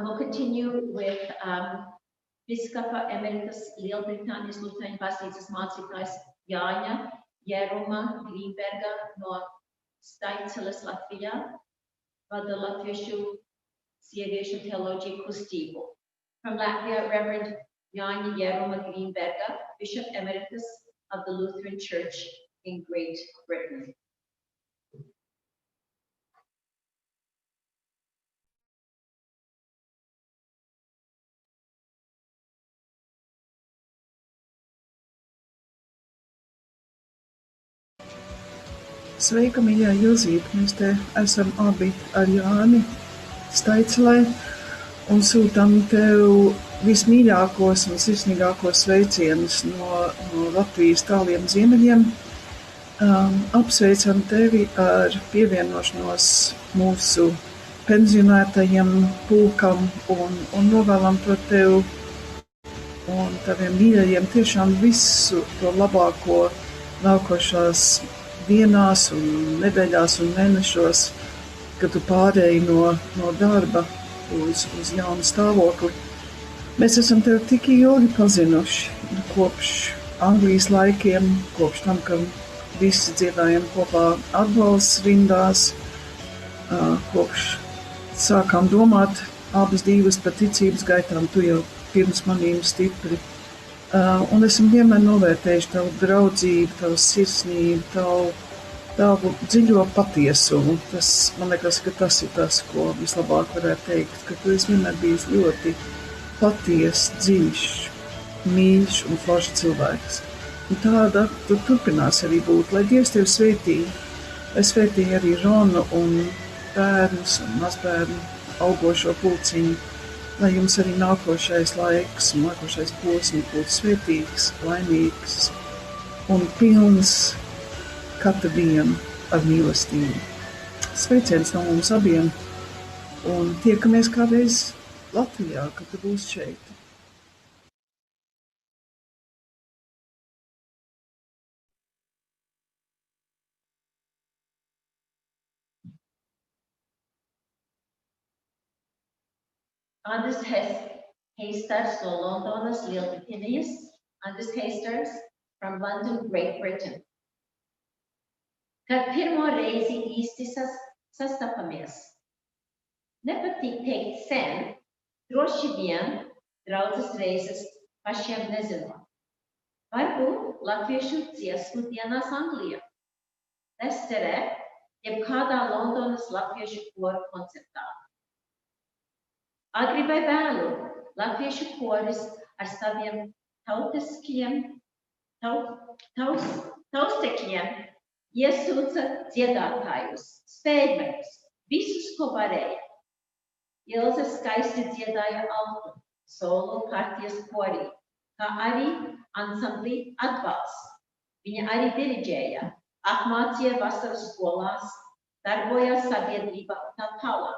We'll continue with Biskupa Emeritus Lielbritānijas Lutheran baznīcas mācītājs Jāņa Jēruma Grīnberga no Staiceles Latvijā, vada latviešu sieviešu teoloģiju kustību. From Latvia, Reverend Jāņa Jēruma Grīnberga, Bishop Emeritus of the Lutheran Church in Great Britain. Sveika, mīļā Ilzīte. Mēs te esam abi ar Jāni Staicelē un sūtam tev vismīļākos un sirsnīgākos sveicienus no Latvijas tāliem ziemeļiem. Apsveicam tevi ar pievienošanos mūsu pensionētajiem pulkam un novēlam par tev un taviem mīļajiem tiešām visu to labāko nākošās dienās un nedēļās un mēnešos, kad tu pārēji no darba uz jaunu stāvokli. Mēs esam tevi tik ilgi pazinuši, kopš Anglijas laikiem, kopš tam, kad visi dziedājam kopā atbalsts rindās, kopš sākām domāt abas divas par ticības gaitām, tu jau pirms manīm stipri. Un esam vienmēr novērtējuši tavu draudzību, tavu sirsnību, tavu dziļo patiesumu. Tas, man liekas, ka tas ir tas, ko vislabāk varētu teikt, ka tu esi vienmēr bijis ļoti paties, dziļš, mīļš un foršs cilvēks. Un tāda tu turpinās arī būt, lai Dievs tevi svētī. Es svētīju arī Ronu un bērnus un mazbērnu augošo pulciņu, lai jums arī nākošais laiks un nākošais posms būtu svētīgs, laimīgs un pilns katru dienu ar mīlestību. Sveiciens no mums abiem un tiekamies kādreiz Latvijā, kad tu būsi šeit. Andris Heistars no Londonas, Lielbritānijas. Andris Heistars from London, Great Britain. Kad pirmo reizi īsti sastapamies. Nepatīk teikt sen, droši vien draudzes reizes pašiem nezinot. Varbūt latviešu dziesmu dienās Anglijā. Lesterē, jeb kādā Londonas latviešu koru koncertā. Agri vai vēlu, latviešu koris ar saviem taustekļiem iesūca dziedātājus, spēļvērus, visus, ko varēja. Ilze skaisti dziedāja altu, solo partijas korī, kā arī ansamblī atbalsts. Viņa arī diriģēja, apmācīja vasaras skolās, darbojās sabiedrībā un tā tālāk.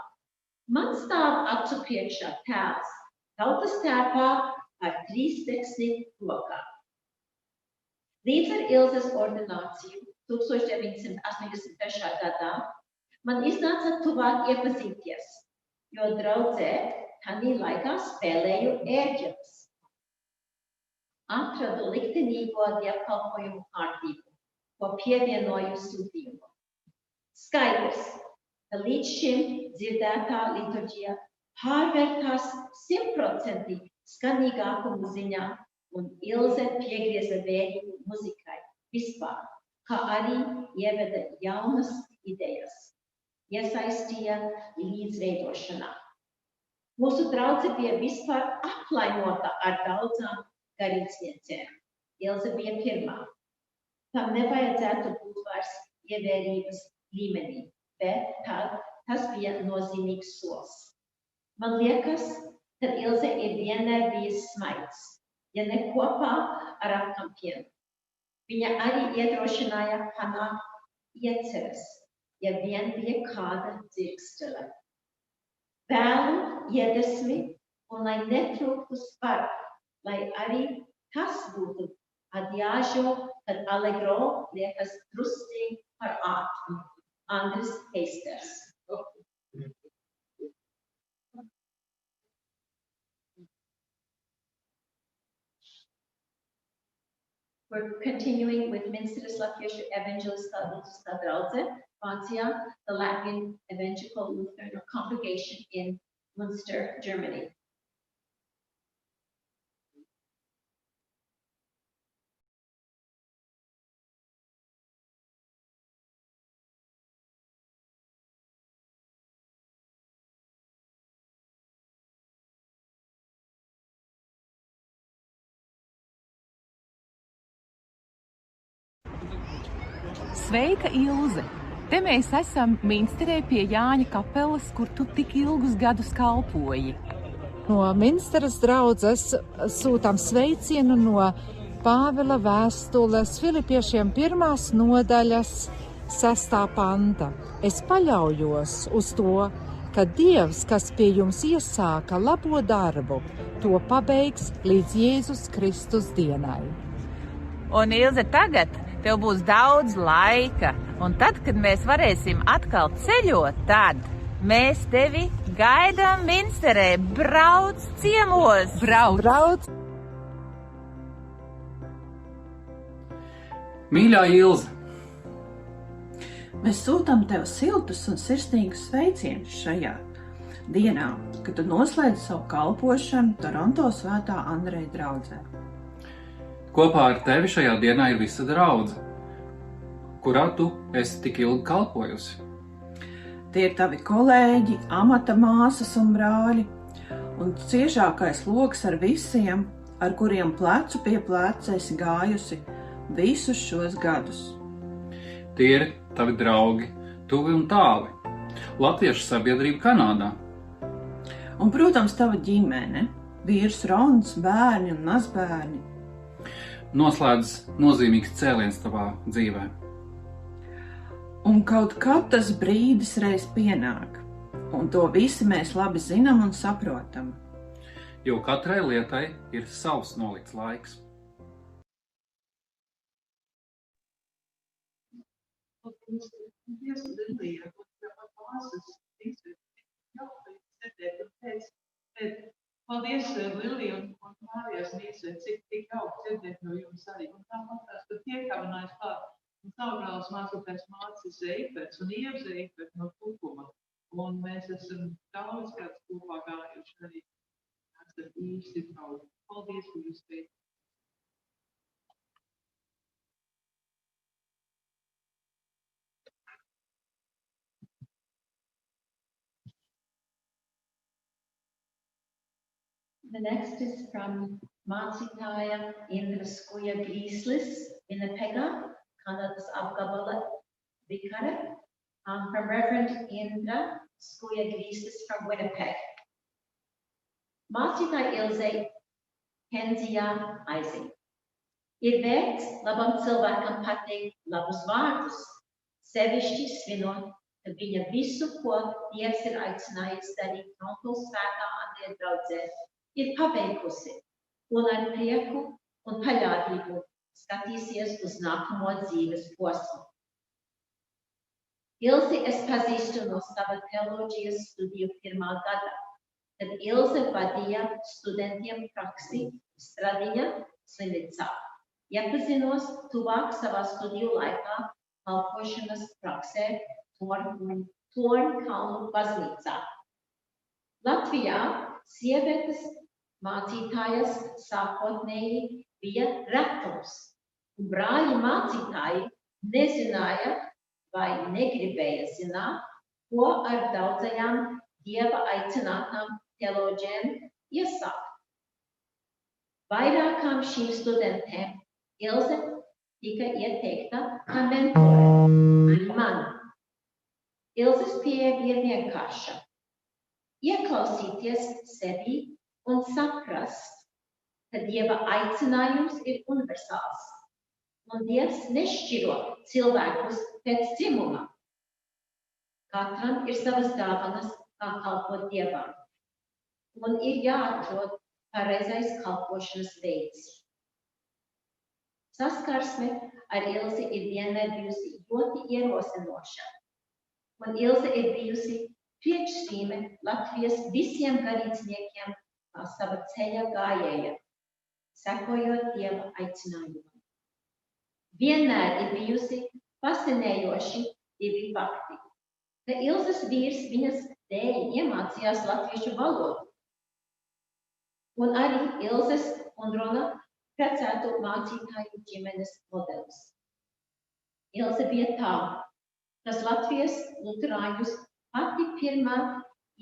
Man stāv acu priekšā tēls, tautas tērpā ar 3 deksni rokā. Līdz ar Ilzes ordināciju 1983. gadā man iznāca tuvāk iepazīties, jo draudzē tanī laikā spēlēju ērģeles. Atradu liktenīgo dievkalpojumu kārtību, ko pievienoju sūtījumu. Skaidrs, ka līdz šim dzirdētā liturģija pārvērtās 100% skanīgākumu ziņā un Ilze piegrieza vēju muzikai vispār, kā arī ieveda jaunas idejas, iesaistīja līdzveidošanā. Mūsu draudze bija vispār aplainota ar daudzām garīdzniecēm. Ilze bija pirmā. Tam nevajadzētu būt vairs ievērības līmenī, bet tas bija nozīmīgs solis. Man liekas, ka Ilze ir vienmēr bijis smaids, ja ne kopā ar apkampienu. Viņa arī iedrošināja panākt ieceres, ja vien bija kāda dzirkstele. Vēlu iedvesmi un lai netrūktu spara, lai arī tas būtu adjāžo, kad allegro liekas drusciņi par ātrumu. Andris Heistars. We're continuing with Minsteres Latviešu Evangeliskā Luteriskā draudze, Vācijā, the Latvian Evangelical Lutheran Congregation in Münster, Germany. Sveika, Ilze! Te mēs esam Minsterē pie Jāņa kapelas, kur tu tik ilgus gadus kalpoji. No Minsteres draudzes sūtām sveicienu no Pāvila vēstules Filipiešiem 1. nodaļas 6. panta. Es paļaujos uz to, ka Dievs, kas pie jums iesāka labo darbu, to pabeigs līdz Jēzus Kristus dienai. Un, Ilze, tagad tev būs daudz laika, un tad, kad mēs varēsim atkal ceļot, tad mēs tevi gaidām Minsterē. Brauc ciemos! Brauc! Mīļā Ilze, Mēs sūtam tev siltus un sirsnīgus sveicienus šajā dienā, kad tu noslēdz savu kalpošanu Toronto Svētā Andreja draudzē. Kopā ar tevi šajā dienā ir visa draudze, kurā tu esi tik ilgi kalpojusi. Tie ir tavi kolēģi, amata māsas un brāļi, un ciešākais loks ar visiem, ar kuriem plecu pie pleca esi gājusi visus šos gadus. Tie ir tavi draugi, tuvi un tāli, latviešu sabiedrība Kanādā. Un, protams, tava ģimene, vīrs Rons, bērni un mazbērni. Noslēdz nozīmīgs cēliens tavā dzīvē. Un kaut kad tas brīdis reiz pienāk, un to visi mēs labi zinām un saprotam. Jo katrai lietai ir savs nolikts laiks. Paldies, Lilija un Mārijas mīsē, cik jauki dzirdēt no jums arī. Un tāpat tu piekāvinājis klāt. Un savu brālis mācītājs Mācis Eiferts un Ilze Eiferts no Kupuma. Un mēs esam daudz kāds kopā gājuši arī. Esam īsti draugi. Paldies, ka jūs teicat. The next is from Mācītāja Indra Skuja Grīslis, Winnipega, Kanadas apgabala vikare, from Reverend Indra Skuja Grīslis from Winnipeg. Mācītāja Ilze Henzijā aizina. Ir vērts labam cilvēkam pateikt labus vārdus, sevišķi svinot, ka viņa visu, ko Dievs ir aicinājis darīt Toronto Svētā Andreja draudzē, ir paveikusi un ar prieku un paļāvību skatīsies uz nākamo dzīves posmu. Ilzi es pazīstu no sava teoloģijas studiju pirmā gada, kad Ilze vadīja studentiem praksi Stradiņa slimnīcā. Iepazinos tuvāk savā studiju laikā kalpošanas praksē Tornkalnu baznīcā. Latvijā sievietes mācītājas sākotnēji bija retums, un brāļi mācītāji nezināja vai negribēja zināt, ko ar daudzajām Dieva aicinātām teoloģēm iesākt. Vairākām šīm studentēm Ilze tika ieteikta kā mentore, arī man. Ilzes pieeja bija vienkārša. Ieklausīties sevi un saprast, ka Dieva aicinājums ir universāls, un Dievs nešķiro cilvēkus pēc dzimuma. Katram ir savas dāvanas, kā kalpot Dievam, un ir jāatrod pareizais kalpošanas veids. Saskarsme ar Ilzi ir vienmēr bijusi ļoti ierosinoša, un Ilze ir bijusi priekšzīme Latvijas visiem garīdzniekiem kā sava ceļa gājēja, sekojot Dieva aicinājumam. Vienmēr ir bijusi fascinējoši divi fakti, ka Ilzes vīrs viņas dēļ iemācījās latviešu valodu, un arī Ilzes un Rona precētu mācītāju ģimenes modelis. Ilze bija tā, kas Latvijas luterāņus pati pirmā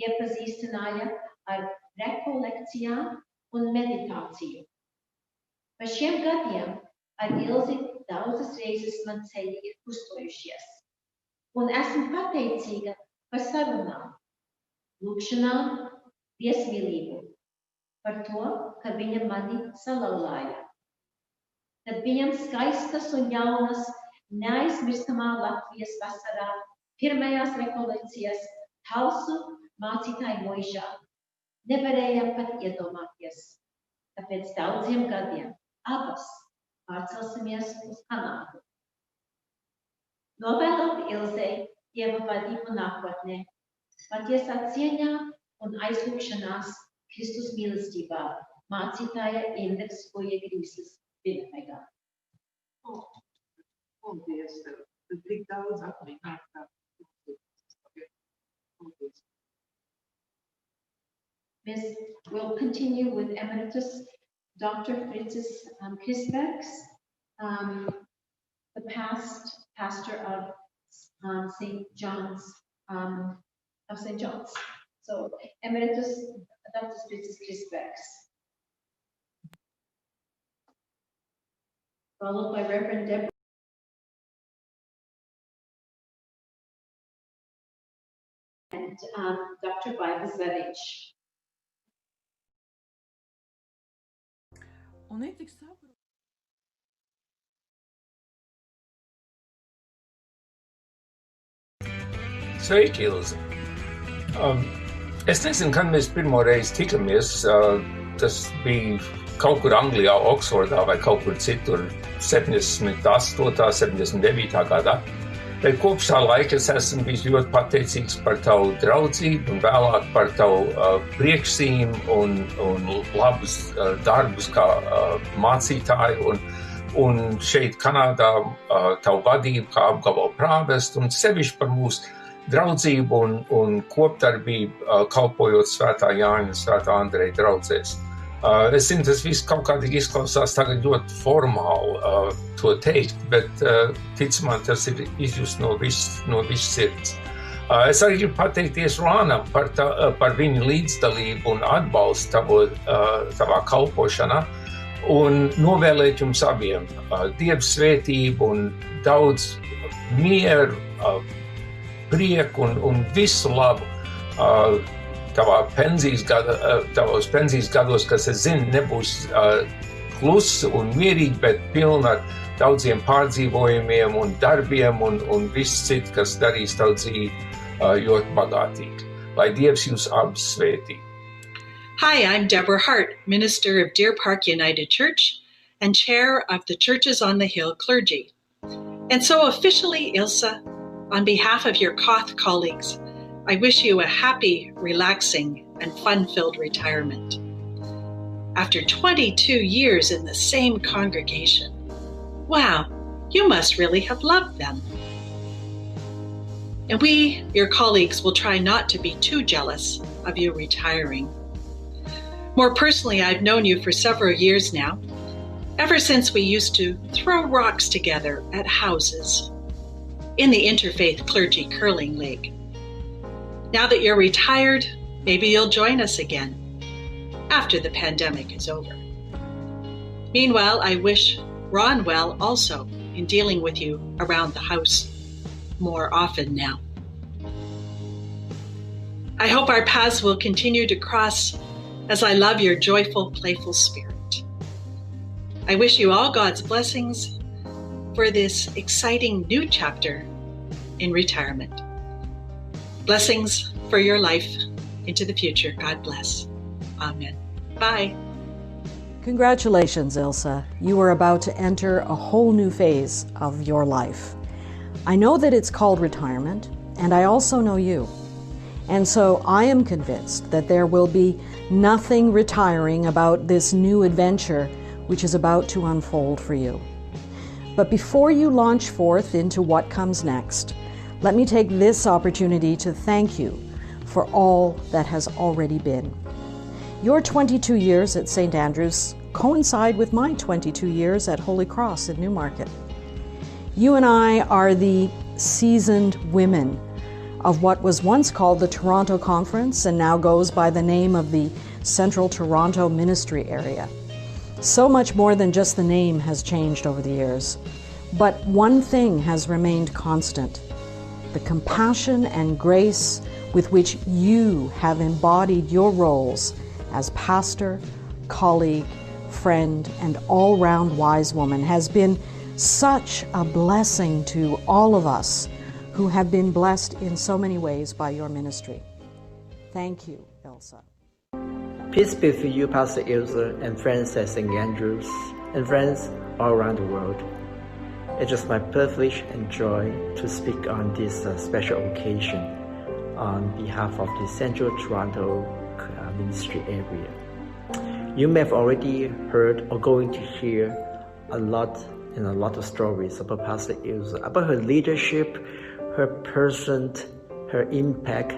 iepazīstināja ar rekolekcijām un meditāciju. Pa šiem gadiem ar Ilzi daudzas reizes man ceļi ir kustojušies, un esmu pateicīga par sarunām, lūgšanām, viesmīlību, par to, ka viņa mani salauzāja. Tad viņam skaistas un jaunas, neaizmirstamā Latvijas vasarā pirmajās rekolekcijas Talsu mācītāju mūžā nevarējām pat iedomāties, ka pēc daudziem gadiem abas pārcelsimies uz Kanādu. Novēlot Ilzei Dieva vadību nākotnē, patiesā cieņā un aizlūgšanās Kristus mīlestībā, Mācītāja Indra Skuja Grīslis Winnipegā. Paldies tev. tad tik daudz atmiņu nāk. We'll continue with Emeritus Dr. Fritzis Kisbergs, the past pastor of St. John's. So Emeritus Dr. Fritzis Kisbergs, followed by Reverend Deborah. And Dr. Vibazevich. Sveiki, Ilze! Es nezinu, kad mēs pirmo reizi tikamies, tas bija kaut kur Anglijā, Oksfordā vai kaut kur citur 78., 79. gadā. Bet kopš tā laika es esmu bijis ļoti pateicīgs par tavu draudzību un vēlāk par tavu priekšzīmu un labus darbus kā mācītāju un šeit Kanādā tavu vadību kā apgabalu prāvestu un sevišķi par mūsu draudzību un kopdarbību kalpojot Svētā Jāņa un Svētā Andreja draudzēs. Es zinu, tas viss kaut kādīgi izklausās tagad ļoti formāli to teikt, bet tic man, tas ir izjust no viss sirds. Es arī gribu pateikties Rānam par viņu līdzdalību un atbalstu tavā kalpošanā un novēlēt jums abiem Dieva svētību un daudz mieru, prieku un visu labu tavos pensijas gados, kas, es zinu, nebūs klusi un mierīgi, bet pilna ar daudziem pārdzīvojumiem un darbiem un viss cits, kas darīs tavu dzīvi ļoti bagātīgi. Lai Dievs jūs abus svētī. Hi, I'm Deborah Hart, minister of Deer Park United Church and chair of the Churches on the Hill clergy. And so officially, Ilse, on behalf of your Koth colleagues, I wish you a happy, relaxing, and fun-filled retirement. After 22 years in the same congregation, wow, you must really have loved them. And we, your colleagues, will try not to be too jealous of you retiring. More personally, I've known you for several years now, ever since we used to throw rocks together at houses in the Interfaith Clergy Curling League. Now that you're retired, maybe you'll join us again after the pandemic is over. Meanwhile, I wish Ron well also in dealing with you around the house more often now. I hope our paths will continue to cross as I love your joyful, playful spirit. I wish you all God's blessings for this exciting new chapter in retirement. Blessings for your life into the future. God bless. Amen. Bye. Congratulations, Ilse. You are about to enter a whole new phase of your life. I know that it's called retirement, and I also know you. And so I am convinced that there will be nothing retiring about this new adventure which is about to unfold for you. But before you launch forth into what comes next, let me take this opportunity to thank you for all that has already been. Your 22 years at St. Andrew's coincide with my 22 years at Holy Cross in Newmarket. You and I are the seasoned women of what was once called the Toronto Conference and now goes by the name of the Central Toronto Ministry Area. So much more than just the name has changed over the years. But one thing has remained constant: the compassion and grace with which you have embodied your roles as pastor, colleague, friend, and all-round wise woman has been such a blessing to all of us who have been blessed in so many ways by your ministry. Thank you, Ilse. Peace be with you, Pastor Ilse, and friends at St. Andrews, and friends all around the world. It is my privilege and joy to speak on this special occasion on behalf of the Central Toronto Ministry area. You may have already heard or going to hear a lot and a lot of stories about Pastor Ilze, about her leadership, her person, her impact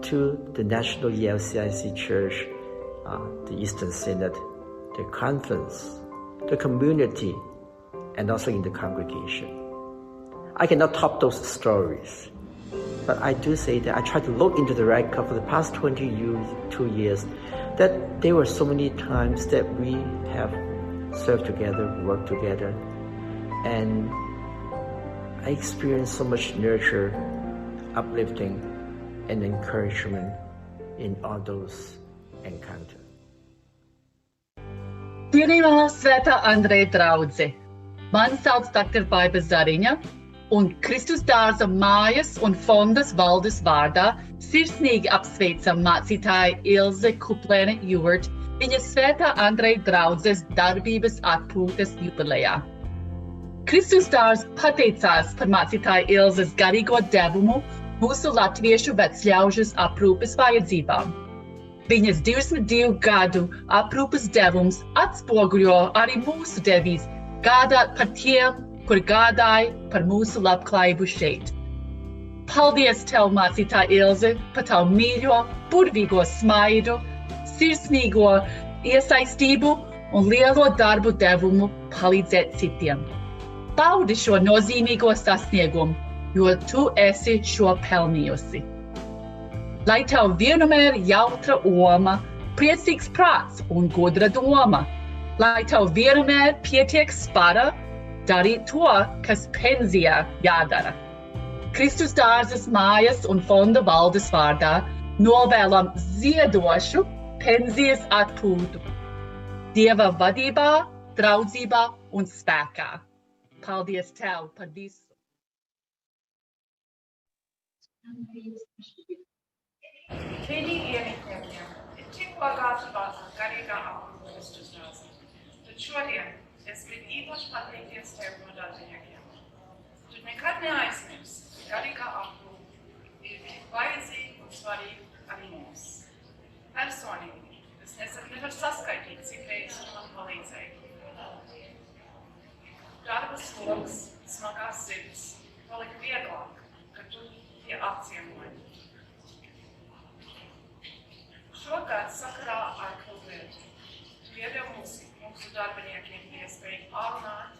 to the National ELCIC Church, the Eastern Synod, the conference, the community, and also in the congregation. I cannot top those stories, but I do say that I try to look into the record for the past 22 years, that there were so many times that we have served together, worked together, and I experienced so much nurture, uplifting, and encouragement in all those encounters. Cienījamā Svētā Andreja draudze, mani sauc Dr. Baiba Zariņa, un Kristus dārza mājas un fondas valdes vārdā sirsnīgi apsveicam mācītāju Ilze Kuplēna-Ewart viņa Svētā Andreja draudzes darbības atpūtas jubilejā. Kristus dārza pateicās par mācītāju Ilzes garīgo devumu mūsu latviešu vecļaužas aprūpes vajadzībām. Viņas 22 gadu aprūpes devums atspoguļo arī mūsu devīzi gādāt par tiem, kur gādāja par mūsu labklājību šeit. Paldies tev, mācītāja Ilze, par tavu mīļo, burvīgo smaidu, sirsnīgo iesaistību un lielo darbu devumu palīdzēt citiem. Baudi šo nozīmīgo sasniegumu, jo tu esi šo pelnījusi. Lai tev vienmēr jautra oma, priecīgs prāts un gudra doma. Lai tev vienmēr pietiek spara darīt to, kas pensijā jādara. Kristus dārzas mājas un fonda valdes vārdā novēlam ziedošu pensijas atpūtu. Dieva vadībā, draudzībā un spēkā. Paldies tev par visu. Many ietekmēm ir tikko gatavāta garīgā aprūpe Kristus dārzā. Tad šodien es gribu īpaši pateikties tev no darbiniekiem. Tu nekad neaizmirs, ka garīgā aprūpe ir tik vajadzīga un svarīga arī mums. Personīgi es nevaru saskaitīt, cik reizes tu man palīdzēji. Darba sloks, smagās sirds palika vieglāk, kad tu tie apciemoji. Šogad sakarā ar Kuplēnu tu iedevi mūsu darbiniekiem iespēju pārunāt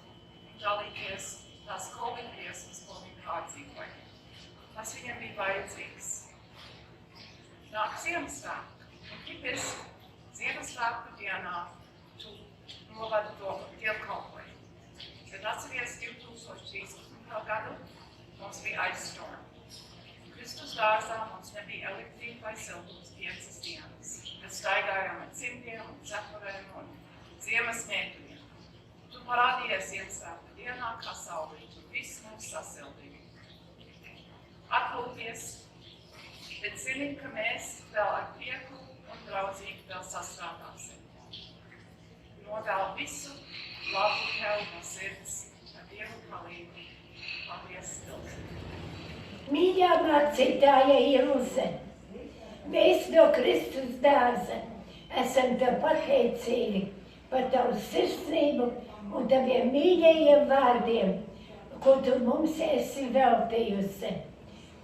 un dalīties tās Covid briesmas, ko viņi pārdzīvoja. Tas viņiem bija vajadzīgs. Nāk Ziemassvētku, un tipiski Ziemassvētku dienā tu novadi to dievkalpojumu. Kad atceries 2013. gadu, mums bija ice storm. Kristus dārzā mums nebija elektrība vai siltums 5 dienas. Mēs staigājām ar cimdiem un cepurēm un ziemas mēģumiem. Tu parādījies Ziemassvētku dienā kā sauli, tu viss mums sasildīja. Atpūties, bet zini, ka mēs vēl ar prieku un draudzīgi vēl sastrādāsim. Novēl visu labu tev no sirds ar Dievu palīdzību. Paldies, Ilze. Mīļā mācītāja Ilze, mēs no Kristus dārza esam tev pateicīgi par tavu sirsnību un taviem mīļajiem vārdiem, ko tu mums esi veltījusi.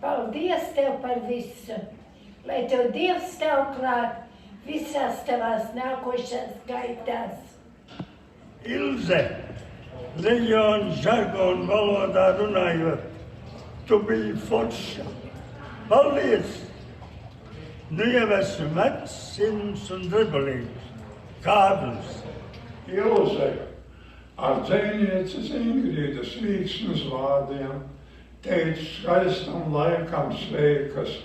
Paldies tev par visu, lai tev Dievs stāv klāt visās tavās nākošās gaitās. Ilze, reģionu žargonu valodā runājot, tu biji forša. Paldies! Nu jau esmu vecs, sirds un dribulīgs. Kārlis. Ilze, ar dzejnieces Ingrīdas Vīksnes vārdiem teica skaistam laikam sveikas.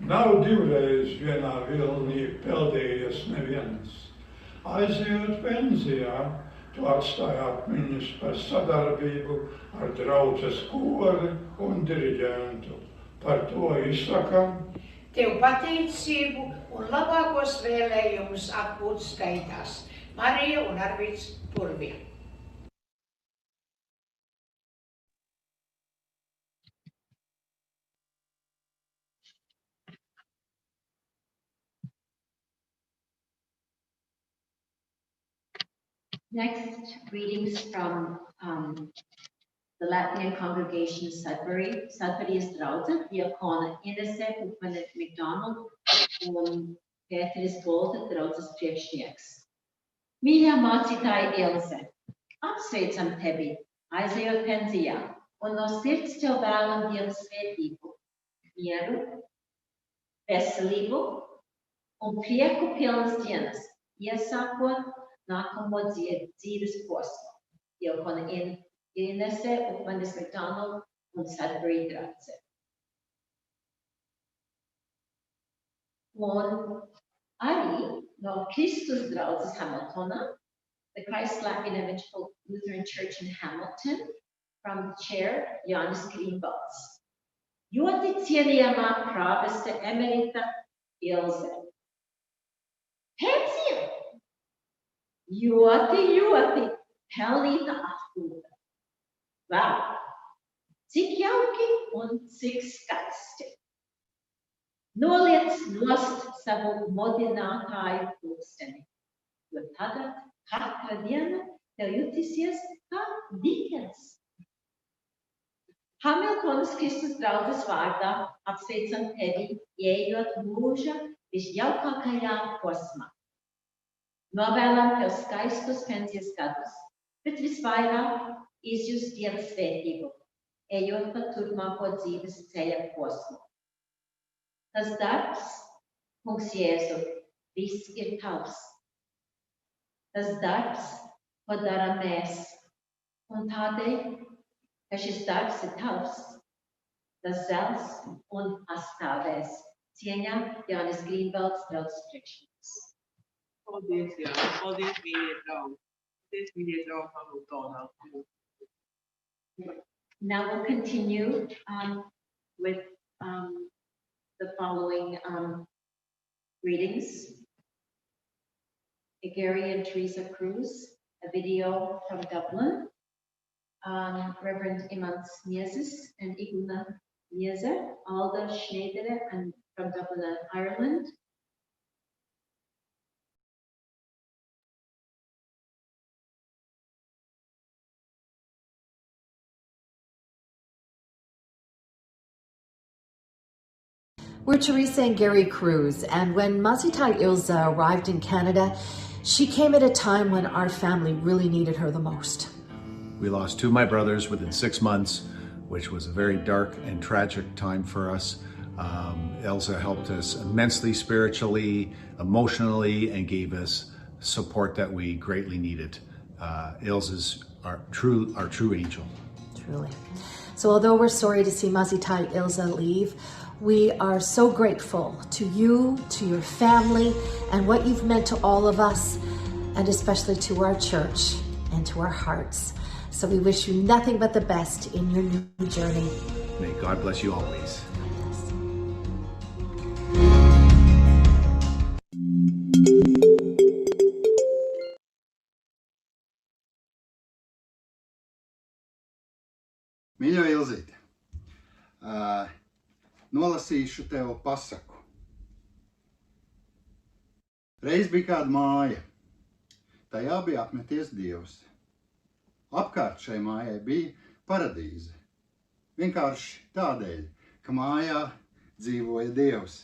Nav divreiz vienā vilnī peldējies neviens. Aizejot pensijā, tu atstāji atmiņas par sadarbību ar draudzes kori un diriģentu. Par to izsakam Tev pateicību un labākos vēlējumus atpūtas gaitās. Marija un Arvids Purvie. Next, greetings from the Latvian congregation Sudbury's draudze, diakona Ilze, Kuplēns McDonald un Pēteris Bolta, draudzes priekšnieks. Mīļā mācītāja Ilze, apsveicam tevi, aizejot pensijā, un no sirds tev vēlam Dieva svētību, mieru, veselību un prieku pilnas dienas, iesākot nākamo dzīves posmu. Diakona Ilze, Kuplēns McDonald un Sudbury draudze. Un arī no Kristus draudzes Hamiltonā, the Christ Latvian Evangelical Lutheran Church in Hamilton, from the chair Jānis Grīnvalds. Ļoti cienījamā prāveste emerita Ilze. Pensija! Ļoti pelnīta atpūta. Vau! Cik jauki un cik skaisti! Noliec nost savu modinātāju pulksteni, jo tagad katra diena tev jutīsies kā vikends. Hamiltonas Kristus draudzes vārdā apsveicam tevi, ejot mūža visjaukākajā posmā. Novēlam tev skaistus pensijas gadus, bet visvairāk izjust Dieva svētību, ejot pa turpmāko dzīves ceļa posmu. Tas darbs, kungs Jēzu, viss ir tavs. Tas darbs, ko dara mēs, un tādēļ, ka šis darbs ir tavs, tas zels un pastāvēs. Cieņā Jānis Grīnvalds, draudzes priekšnieks. Paldies, Jānis. Paldies, mīļie draugi. Paldies, mīļie draugi Hamiltonā. Now we'll continue with the following readings. Gary and Teresa Cruz, a video from Dublin. Reverend Imants Niezis and Igna Niezer, Alda Schneider and from Dublin, Ireland. We're Teresa and Gary Cruz, and when Mācītāja Ilze arrived in Canada, she came at a time when our family really needed her the most. We lost two of my brothers within 6 months, which was a very dark and tragic time for us. Ilze helped us immensely spiritually, emotionally, and gave us support that we greatly needed. Ilze's our true angel. Truly. So although we're sorry to see Mācītāja Ilze leave, we are so grateful to you, to your family, and what you've meant to all of us, and especially to our church and to our hearts. So we wish you nothing but the best in your new journey. May God bless you always. Mīļo Ilzīte, nolasīšu tev pasaku. Reiz bija kāda māja, tajā bija apmeties Dievs. Apkārt šai mājai bija paradīze. Vienkārši tādēļ, ka mājā dzīvoja Dievs.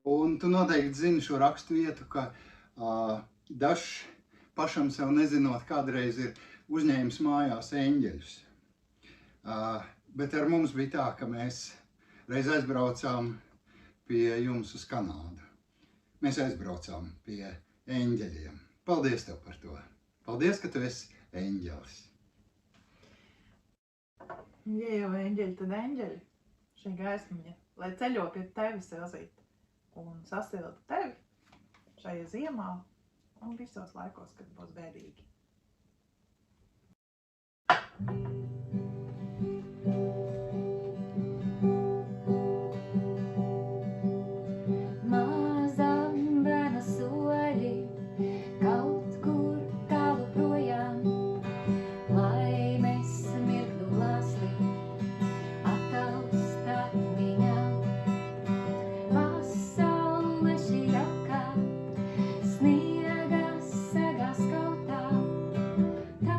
Un tu noteikti zini šo rakstu vietu, ka dažs pašam sev nezinot kādreiz ir uzņēmis mājās eņģeļus. Bet ar mums bija tā, ka mēs reiz aizbraucām pie jums uz Kanādu. Mēs aizbraucām pie eņģeļiem. Paldies tev par to. Paldies, ka tu esi eņģelis. Ja jau eņģeļi, tad eņģeļi. Šī gaismiņa, lai ceļo pie tevis, Ilzīte, un sasilda tevi šajā ziemā un visos laikos, kad būs bēdīgi. Sniegas sagās kautā, tā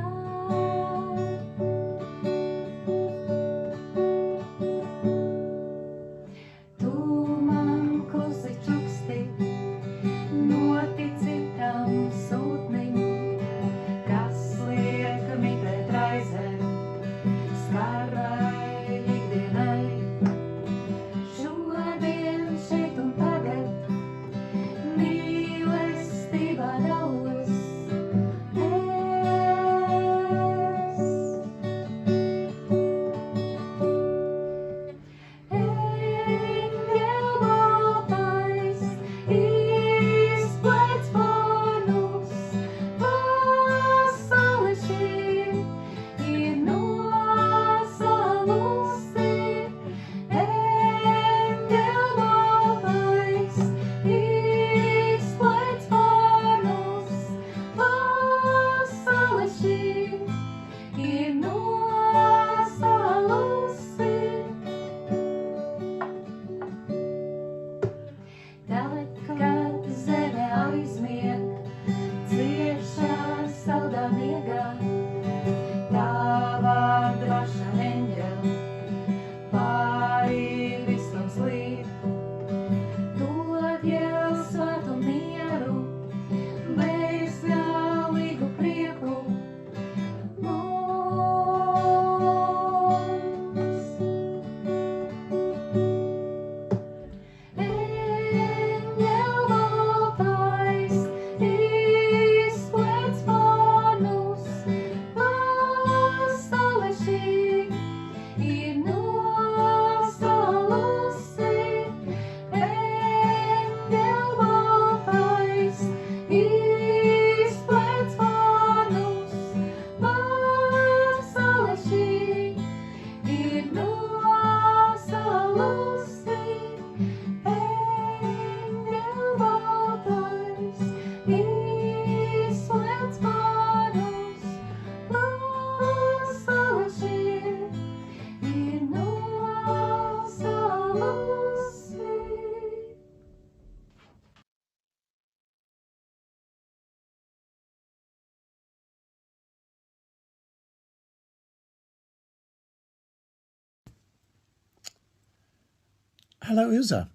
Hello, Ilze.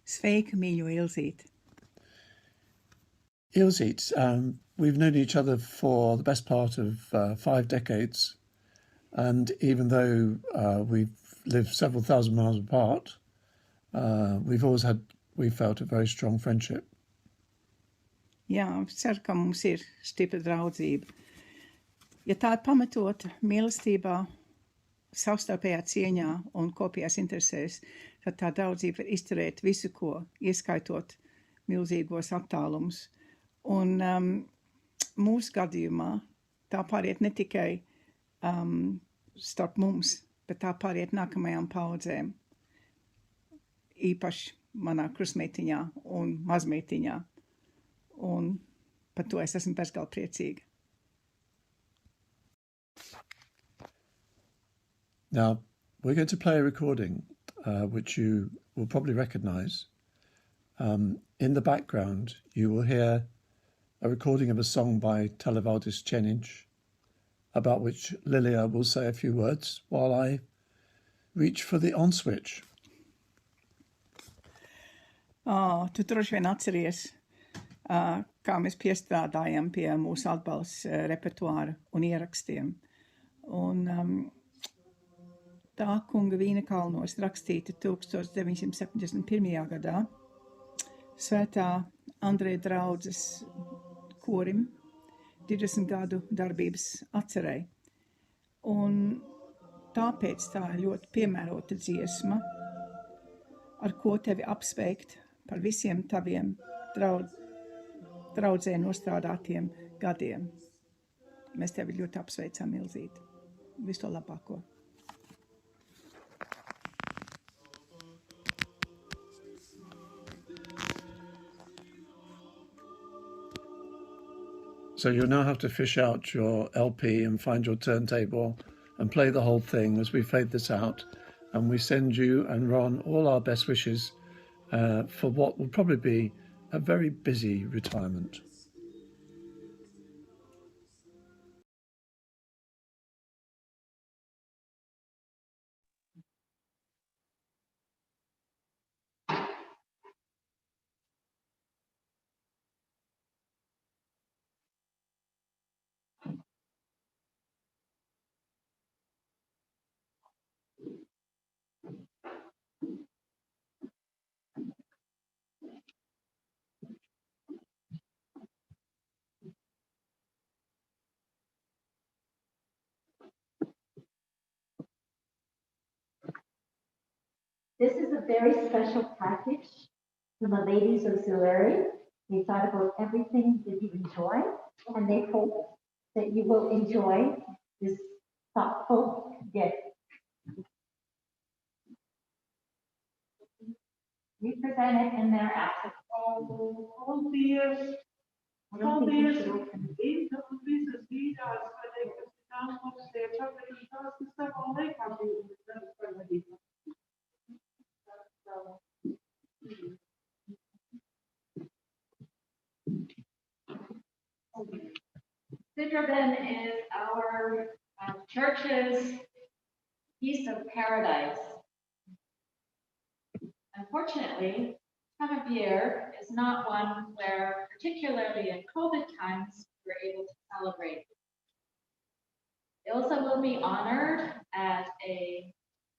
Sveika, mīļo Ilzīte. Ilze, we've known each other for the best part of 5 decades. And even though we've lived several thousand miles apart, we felt a very strong friendship. Jā, ceru, ka mums ir stipra draudzība. Ja tā ir pamatota mīlestībā, savstarpējā cieņā un kopējās interesēs, tad tā draudzība var izturēt visu, ko, ieskaitot milzīgos attālumus. Un mūsu gadījumā tā pāriet ne tikai starp mums, bet tā pāriet nākamajām paudzēm. Īpaši manā krustmeitiņā un mazmeitiņā. Un par to es esmu bezgalīgi priecīga. Now, we're going to play a recording, which you will probably recognize. In the background, you will hear a recording of a song by Televaldis Čeniņš, about which Lilia will say a few words while I reach for the on switch. Tu droši vien atceries, kā mēs piestrādājam pie mūsu atbalsts repertuāra un ierakstiem. Un tā kunga Vīna kalnos rakstīta 1971. gadā Svētā Andreja draudzes korim 20 gadu darbības atcerei. Un tāpēc tā ļoti piemērota dziesma, ar ko tevi apsveikt par visiem taviem draudzē nostrādātiem gadiem. Mēs tevi ļoti apsveicam, Ilzīte. Visu to labāko. So you'll now have to fish out your LP and find your turntable and play the whole thing as we fade this out. And we send you and Ron all our best wishes for what will probably be a very busy retirement. This is a very special package from the Ladies Auxiliary. They thought about everything that you enjoy, and they hope that you will enjoy this thoughtful gift. We present it in their absence. Paldies! Paldies! Ilze un visas vīrās, kas tām mums tiek apgādāt, kas savā laikā bija pavadīta. Citroen is our church's piece of paradise. Unfortunately, time of year is not one where, particularly in COVID times, we're able to celebrate. Ilze will be honored at a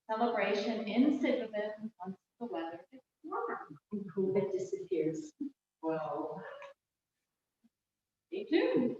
celebration in Citroen once the weather gets warmer and COVID disappears. Well, stay tuned.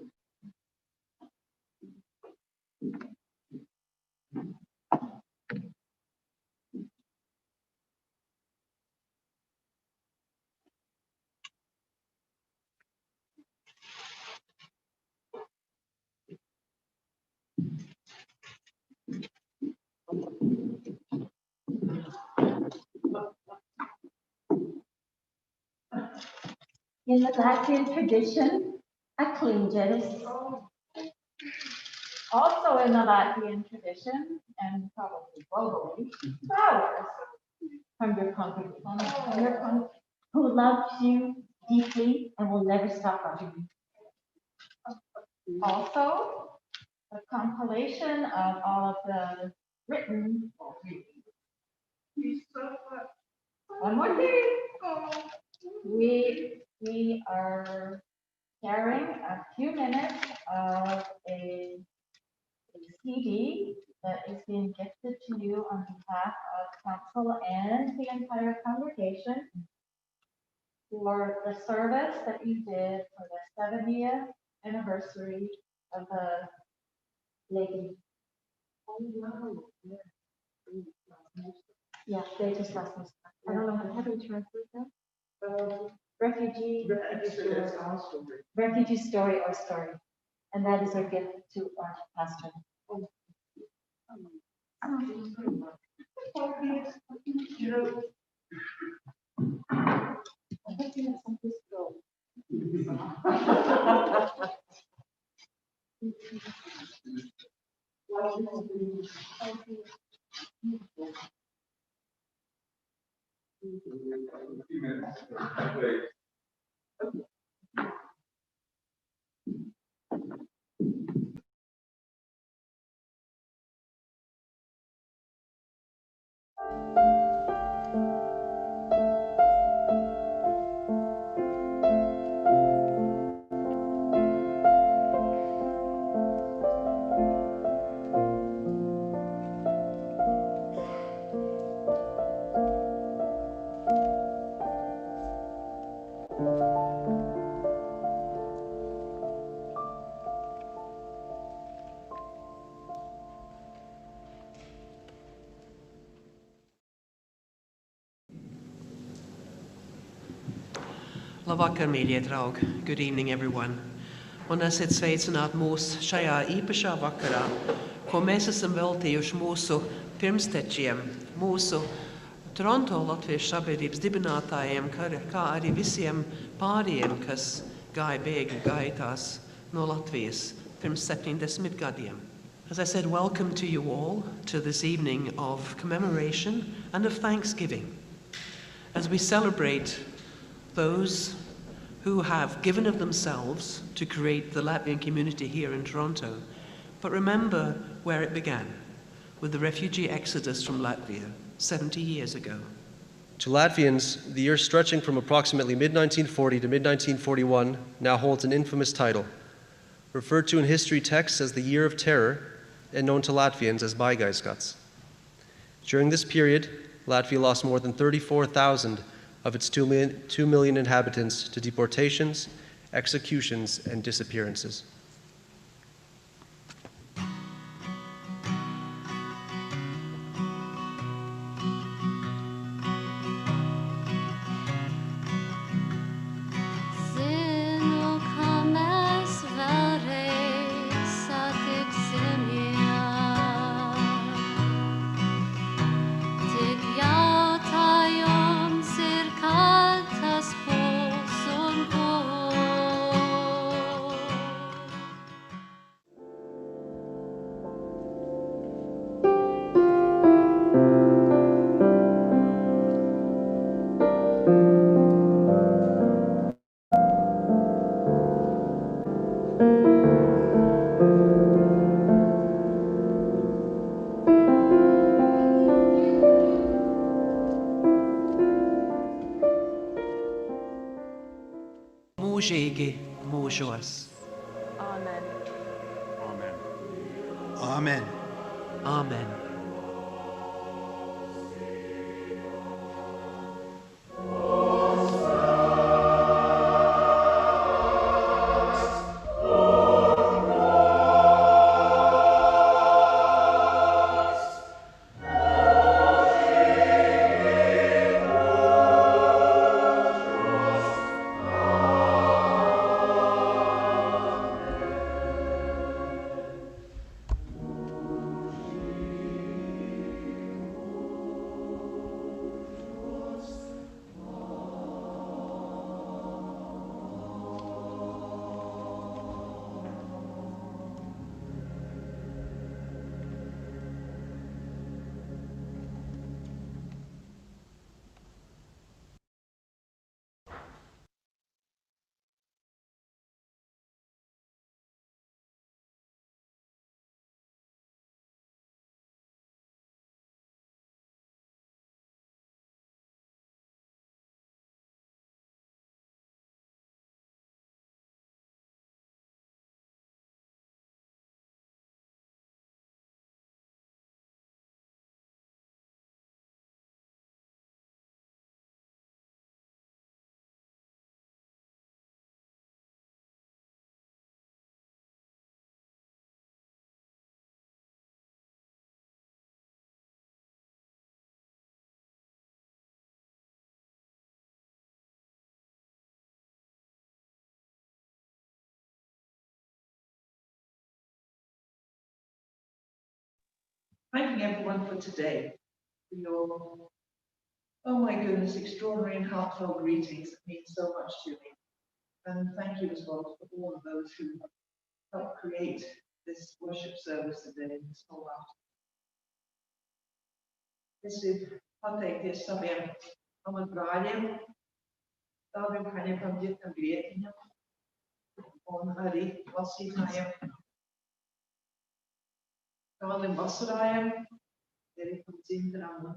In the Latvian tradition, a klingers. Also in the Latvian tradition, and probably globally, flowers from your congregation, who loves you deeply and will never stop loving you. Also, a compilation of all of the written One more thing. We are sharing a few minutes of a CD that is being gifted to you on behalf of council and the entire congregation for the service that you did for the 70th anniversary of the lady. Yeah, they just lost me. I don't know how do we translate that? Refugee story or story. And that is our gift to our pastor. Labvakar, mīļie draugi. Good evening, everyone. Un esiet sveicināti mūsu šajā īpašā vakarā, ko mēs esam veltījuši mūsu pirmstečiem, mūsu Toronto Latviešu sabiedrības dibinātājiem, kā arī visiem pāriem, kas gāja bēgļu gaitās no Latvijas pirms 70 gadiem. As I said, welcome to you all to this evening of commemoration and of thanksgiving, as we celebrate those who have given of themselves to create the Latvian community here in Toronto, but remember where it began, with the refugee exodus from Latvia 70 years ago. To Latvians, the year stretching from approximately mid-1940 to mid-1941 now holds an infamous title, referred to in history texts as the Year of Terror and known to Latvians as Baigais. During this period, Latvia lost more than 34,000 of its 2 million inhabitants to deportations, executions, and disappearances. Mūžīgi mūžos. Amen. Amen. Amen. Amen. thanking everyone for today, for your, oh my goodness, extraordinary and heartfelt greetings that mean so much to me. And thank you as well for all of those who helped create this worship service today, this whole afternoon. Es ir pateikties saviem amatbrāļiem, tādiem kaņepam, ģetam Grieķiņam, un arī lasītājiem, Kālim Vasarājam, Erikam Dzintram,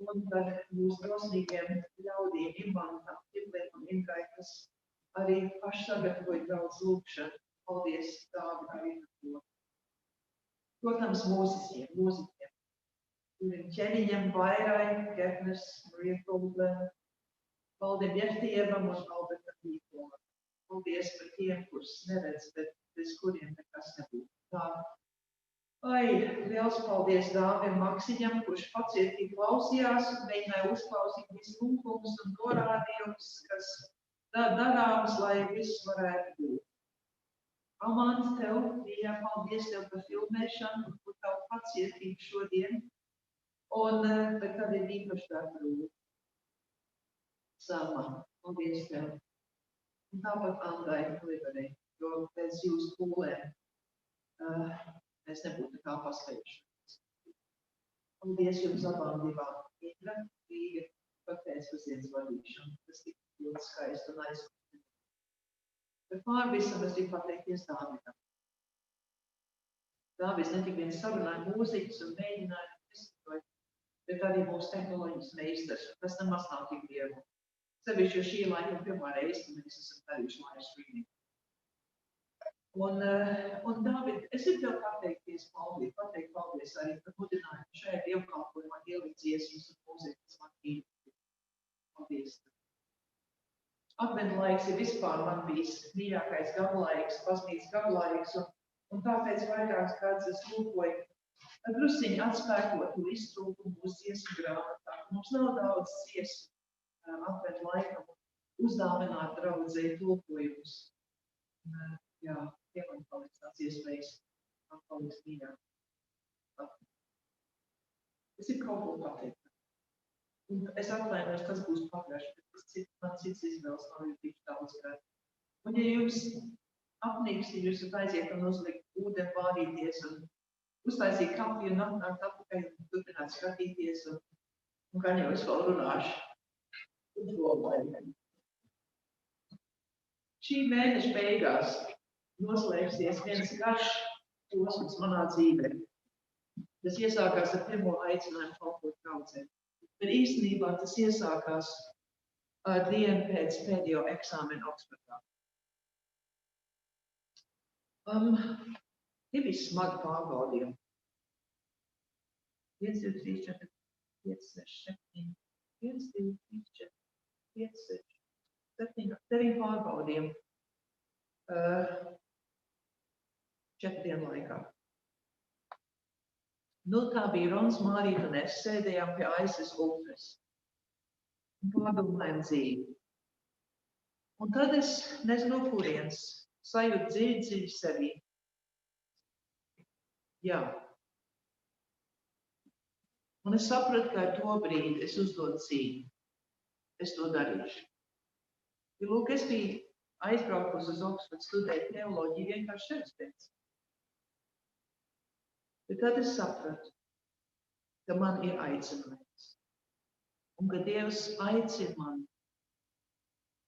un par mūsu drosmīgiem ļaudīm, Imantam, Kuplēnam, Indrai, kas arī paši sagatavoja daudz lūkšanu. Paldies tādu arī par to. Protams, mūziķiem. Turim Ķeniņam, Vairai, Gertners, Marija Kuplēna, Valdim Jeftievam un Albertam Nīkolam. Paldies par tiem, kurus neredz, bet bez kuriem nekas nebūtu. Tā. Liels paldies dāvim Maksiņam, kurš pacietīgi klausījās un mēģināja uzklausīt visus lūgumus un norādījumus, kas darāms, lai viss varētu būt. Amanda, tev, mīļā, paldies tev par filmēšanu un par tavu pacietību šodien. Un bet tad ir īpaši darba rūpa. Salma, paldies tev. Un tāpat Andai Liberei, jo pēc jūsu pūlēm mēs nebūtu nekā paspējuši. Paldies jums abām divām, Indra, Rīga, par pēcpusdienas vadīšanu. Tas tik ļoti skaisti un aizsūtīt. Bet pār visam es gribu pateikties Dāvidam. Dāvids ne tik vien sarunāja mūziķus un mēģināja izskatot, bet arī mūsu tehnoloģijas meistars. Tas nemaz nav tik viegli. Sevišķi, jo šī laikam pirmā reize, kad mēs esam darījuši live streaming. Un Dāvid, es gribu tev pateikties paldies arī par mudinājumu šajā dievkalpojumā ielikt dziesmas un mūziku, kas man mīl. Paldies. Adventa laiks ir vispār man bijis mīļākais gabalaiks, baznīcas gabalaiks, un tāpēc vairākas gadus es lūkoju drusciņi atspēkot un iztrūkumu mūsu dziesmu grāmatā. Mums nav daudz dziesmu Adventa laikam uzdāvināt draudzēji tulkojumus. Jā, tie man paliks tāds iespējas, man paliks mīļāk. Es ir kaut ko pateikt. Un es atvainojos, tas būs pagājuši, bet man cits izvēles nav jau tik daudz gadu. Un ja jums apnīksti, jūs varat aiziet un uzlikt ūdeni vārīties un uztaisīt kafiju un atnākt atpakaļ un turpināt skatīties un gan jau es vēl runāšu. Šī mēneša beigās noslēgsies viens garš posms manā dzīvē. Tas iesākās ar pirmo aicinājumu kalpot draudzē. Bet īstenībā tas iesākās dienu pēc pēdējo eksāmenu Oksfordā. Tie bija smagi pārbaudījumi. 1, 2, 3, 4, 5, 6, 7, 1, 2, 3, 4, 5, 6, 7, 9 pārbaudījumi 4 dienu laikā. Nu, tā bija Rons, Mārīta un es sēdējām pie aizses upes. Pārdomājam dzīvi. Un tad es nezinu, no kurienes sajūtu dziļi sevī. Jā. Un es sapratu, ka ar to brīdi es uzdodu cīņu. Es to darīšu. Jo, lūk, es biju aizbraukusi uz Oksfordu studēt teoloģiju vienkārši sevis pēc. Bet tad es sapratu, ka man ir aicinājums. Un ka Dievs aicina man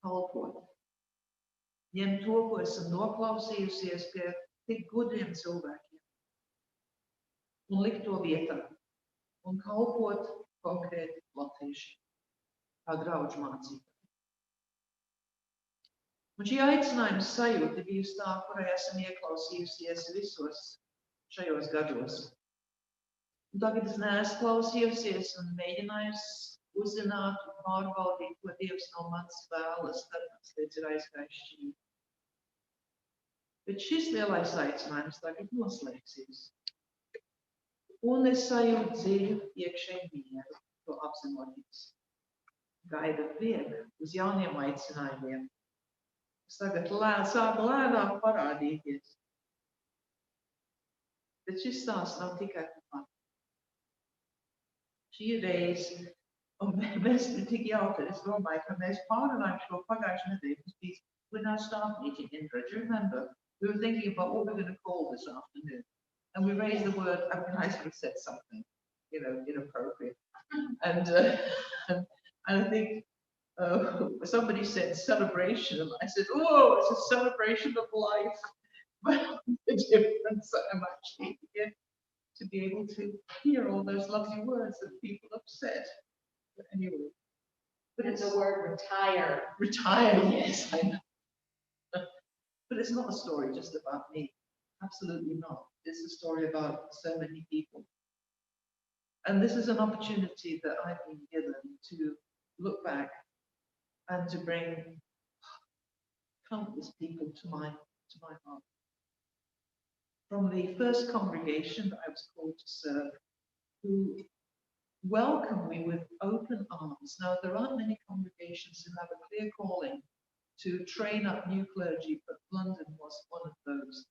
kalpot. Ņemt to, ko esam noklausījusies pie tik gudriem cilvēkiem. Un likt to vietā. Un kalpot konkrēti latviešiem. Kā draudžu mācītāji. Un šī aicinājuma sajūta bijusi tā, kurai esam ieklausījusies visos šajos gados. Un tagad es neesmu klausījusies un mēģinājusi uzzināt un pārbaudīt, ko Dievs no manis vēlas, tad tas teica ir aizgājuši. Bet šis lielais aicinājums tagad noslēgsies. Un es sajūtu dziļu iekšēju mieru, to apzinoties. Gaida prieku uz jauniem aicinājumiem. Es tagad sāku lēnāk parādīties. Bet šis stāsts nav tikai par mani. šī reize, un mēs tik jauki, es domāju, ka mēs pārunājam šo pagājušajā nedēļu, tas bija when our staff meeting in Bridge. Remember, we were thinking about what we're going to call this afternoon. And we raised the word, I mean, I sort of said something, inappropriate. And I think somebody said celebration, and I said, oh, it's a celebration of life. But the difference I'm actually here to be able to hear all those lovely words that people have said. But anyway. But it's the word retire. Retire, yes, I know. But it's not a story just about me. Absolutely not. It's a story about so many people. And this is an opportunity that I've been given to look back and to bring countless people to my heart. From the first congregation that I was called to serve, who welcomed me with open arms. Now, there aren't many congregations who have a clear calling to train up new clergy, but London was one of those.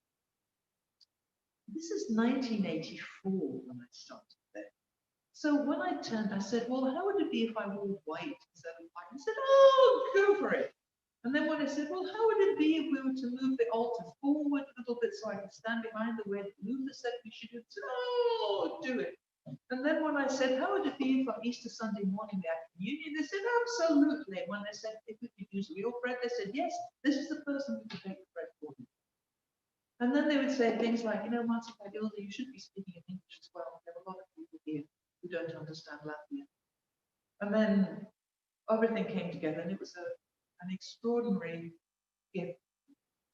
This is 1984 when I started there. So when I turned, I said, well, how would it be if I wore white instead of white? I said, oh, go for it. And then when I said, well, how would it be if we were to move the altar forward a little bit so I could stand behind the way that Luther said we should do? Oh, do it. And then when I said, how would it be if on Easter Sunday morning we had communion? They said, absolutely. When they said, if we could use real bread, they said, yes, this is the person who could make the bread for you. And then they would say things like, Mācītāja Ilze, you should be speaking in English as well. There are a lot of people here who don't understand Latvian. And then everything came together, and it was an extraordinary gift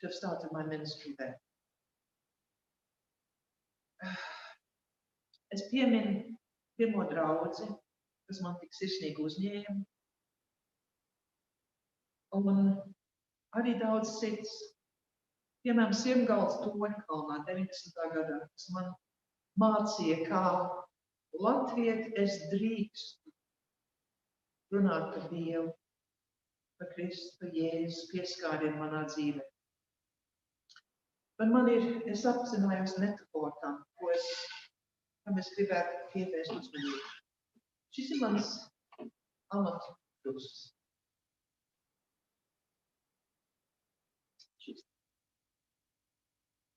to have started my ministry there. Es pieminu pirmo draudzi, kas man tik sirsnīgi uzņēma, un arī daudz cits. Piemēram, Siemgales Toņkalnā 90. gadā, kas man mācīja, kā latvieti es drīkstu runāt par Dievu, par Kristu, par Jēzus pieskārienu manā dzīvē. Man es apzinājos metaforu tam, kam es gribētu pievērst uzmanību. Šis ir mans amata krusts.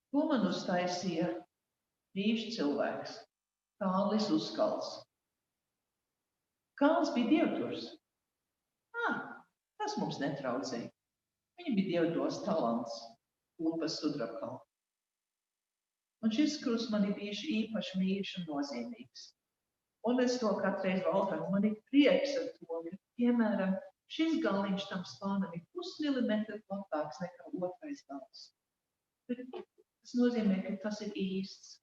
To man uztaisīja brīvs cilvēks, Kārlis Uzkals. Kārlis bija dievturs. Tas mums netraucēja. Viņa bija dievtos talants, Upas sudrabkalna. Un šis krusts man ir bijuši īpaši mīļš un nozīmīgs. Un es to katreiz valkāju, man ir prieks ar to, ka, piemēram, šis galiņš tam spānam ir pusmilimetru platāks nekā otrais gals. Tas nozīmē, ka tas ir īsts.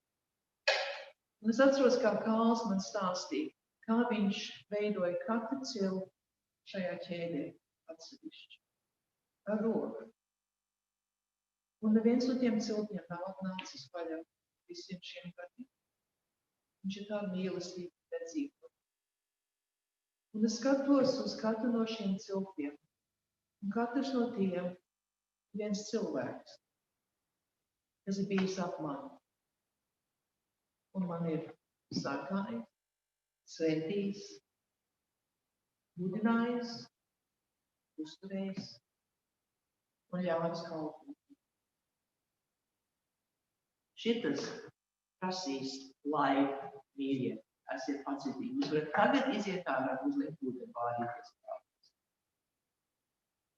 Un es atceros, kā Kārlis man stāstīja, kā viņš veidoja katru cilpu šajā ķēdē atsevišķi ar roku. Un neviens no tiem cilpiem nav atnācis vaļā visiem šiem gadiem. Viņš ir tāda mīlestība dedzība. Un es skatos uz katru no šiem cilpiem. Un katrs no tiem viens cilvēks, kas ir bijis ap mani. Un man ir sargājis, svētījis, mudinājis, uzturējis un ļāvis kalpot. Šitas prasīs laiku, mīļie, esiet pacietīgi. Jūs varat tagad iziet ārā, uzliekt ūdeni, bādīties kāpēc.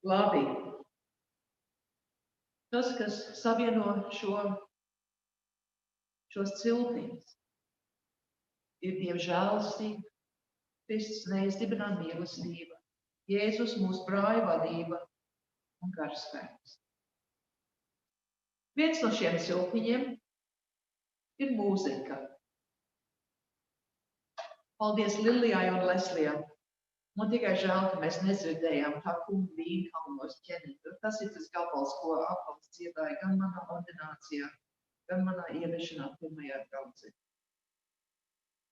Labi. Tas, kas savieno šos cilpiņus, ir Dieva žēlastība, Kristus neizdibinā mīlestība, Jēzus mūsu brāļa vadība un garspēks. Viens no šiem cilpiņiem ir mūzika. Paldies Lilijai un Leslijam. Man tikai žēl, ka mēs nedzirdējām tā kunga vīnkalnos ķeni. Tas ir tas gabals, ko apvalds dziedāja gan manā ordinācijā, gan manā ieviešanā pirmajā draudzē.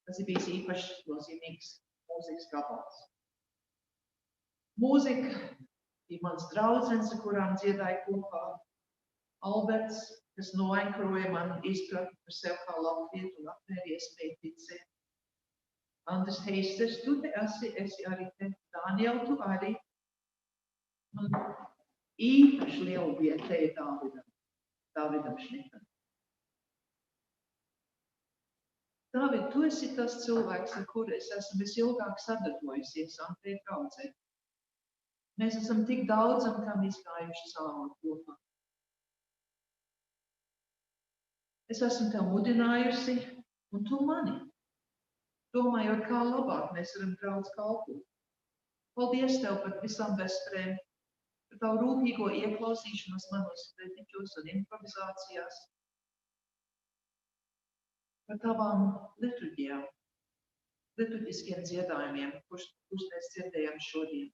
Tas ir bijis īpaši nozīmīgs mūzikas gabals. Mūzika bija mans draudzens, ar kurām dziedāja kopā. Alberts, kas noenkuroja man izpratni par sevi kā latvietu un apvēri iespēju ticēt. Andris Heisters, tu te esi arī te. Daniel, tu arī. Man īpaši liela vieta ir Dāvidam Šnitam. Dāvid, tu esi tas cilvēks, ar kuru es esmu visilgāk sadarbojusies Andreja draudzē. Mēs esam tik daudzam, kam izgājuši cauri kopā. Es esmu tev mudinājusi, un tu mani, domājot, kā labāk mēs varam draudz kalpot. Paldies tev par visām vesprēm, par tavu rūpīgo ieklausīšanos manos prediķos un improvizācijās, par tavām liturģijām, liturģiskiem dziedājumiem, kurus mēs dzirdējām šodien.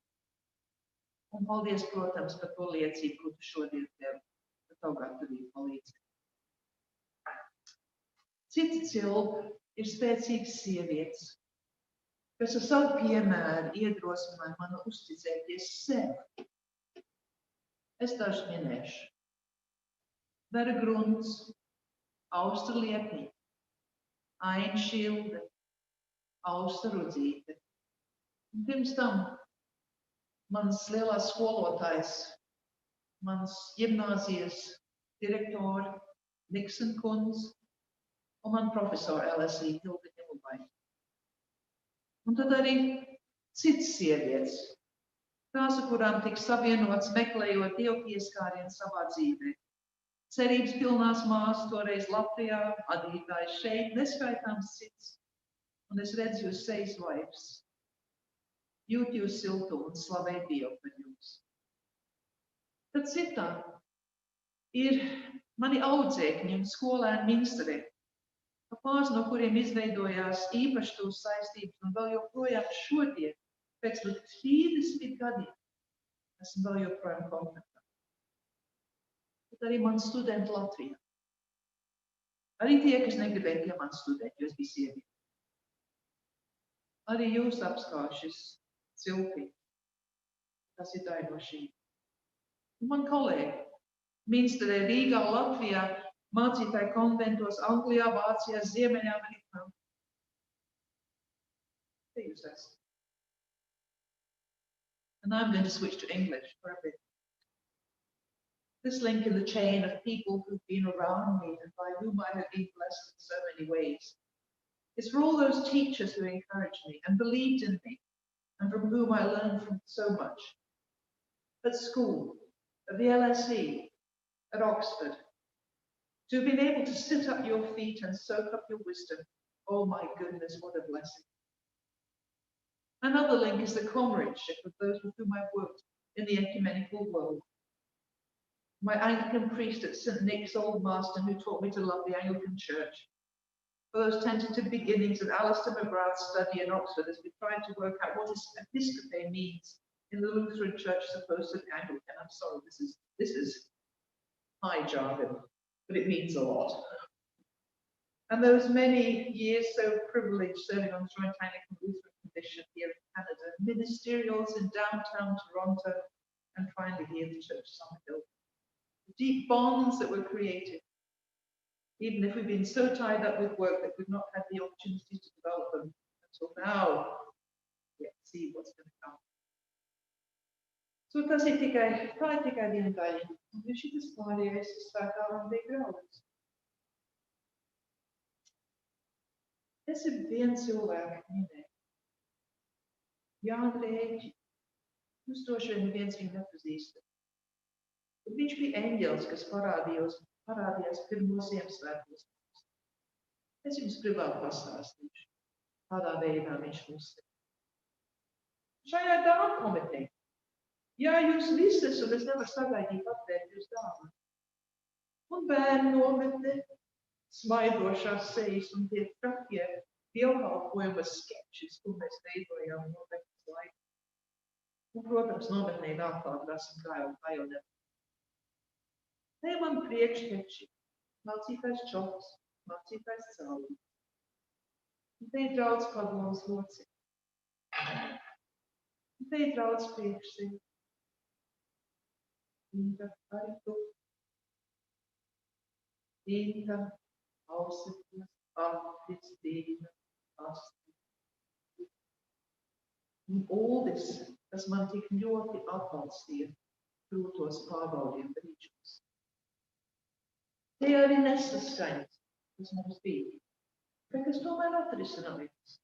Un paldies, protams, par to liecību, ko tu šodien tev, par tavu gatavību palīdzi. Citi cilpi ir spēcīgas sievietes, kas ar savu piemēru iedrosmināja mani uzticēties sev. Es dažus minēšu. Vera Grunts, Austra Liepniņa, Aina Šilde, Austa Rudzīte. Un pirms tam mans lielās skolotājs, mans ģimnāzijas direktori Niksen kundze un man profesori LSI Ilze Ņemubai. Un tad arī citas sievietes, tās, ar kurām tiks savienots meklējot Dievu pieskārienu savā dzīvē. Cerības pilnās māsas toreiz Latvijā, adītājs šeit, neskaitāms cits. Un es redzu jūs sejas vairs. Jūt jūs siltumu un slavēt Dievu par jums. Tad citā ir mani audzēkņi un skolēni Minsterē, pāris no kuriem izveidojās īpaši tūs saistības un vēl joprojām šodien, pēc 30 gadiem, esmu vēl joprojām kontaktā. Bet arī mani studenti Latvijā. Arī tie, kas negribēja pie mani studēt, jo es biju sieviete. Arī jūs apskauj šis cilpi. Tas ir daļa no šī. Un man kolēģi Minsterē, Rīgā, Latvijā, mācītāju konventos, Anglijā, Vācijā, Ziemeļamerikā. Te jūs esat. And I'm going to switch to English for a bit. This link in the chain of people who've been around me and by whom I have been blessed in so many ways. It's for all those teachers who encouraged me and believed in me and from whom I learned from so much. At school, at the LSE, at Oxford, to have been able to sit up your feet and soak up your wisdom. Oh my goodness, what a blessing. Another link is the comradeship of those with whom I've worked in the ecumenical world. My Anglican priest at St. Nick's Old Master who taught me to love the Anglican Church. For those tentative beginnings of Alistair McGrath's study in Oxford as we tried to work out what episcope means in the Lutheran Church as opposed to the Anglican. I'm sorry, this is high jargon, but it means a lot. And those many years so privileged serving on the Joint Anglican Lutheran Commission here in Canada, ministerials in downtown Toronto, and finally here in the Church of Summerhill. Deep bonds that were created, even if we've been so tied up with work that we've not had the opportunity to develop them until now. Let's see what's going to come. So tas ir tikai viena daļa. Un ja šitas pārējais ir spēkā un tiek grauds. Es ir viens cilvēks minēju. Jāni Rēķi. Jūs droši vien viens viņu nepazīstat. Viņš bija eņģelis, kas parādījās pirmos Ziemassvētkos. Es jums privāti pastāstīšu, kādā veidā viņš mums ir. Šajā dāmu komitejā. Jā, jūs visi esat, un es nevaru sagaidīt atvērt jūs dāmu. Un bērnu nometne, smaidošās sejas un tie trakie dievkalpojuma skečis, ko mēs veidojām nometnes laiku. Un, protams, nometnē nāklāt esam kā jau nevar. Te man priekšteči, mācītājs Čoks, mācītājs Caurums. Un te ir draudz padomas locekļi. Un te ir draudz priekšsēdētāji. Inga, arī tu. Inga, Ausekas, Artis, Dīna, Astrid. Un Uldis, kas man tik ļoti atbalstīja grūtos pārbaudījumu brīžos. Tie arī nesaskaņas, kas mums bija, bet kas tomēr atrisinājās.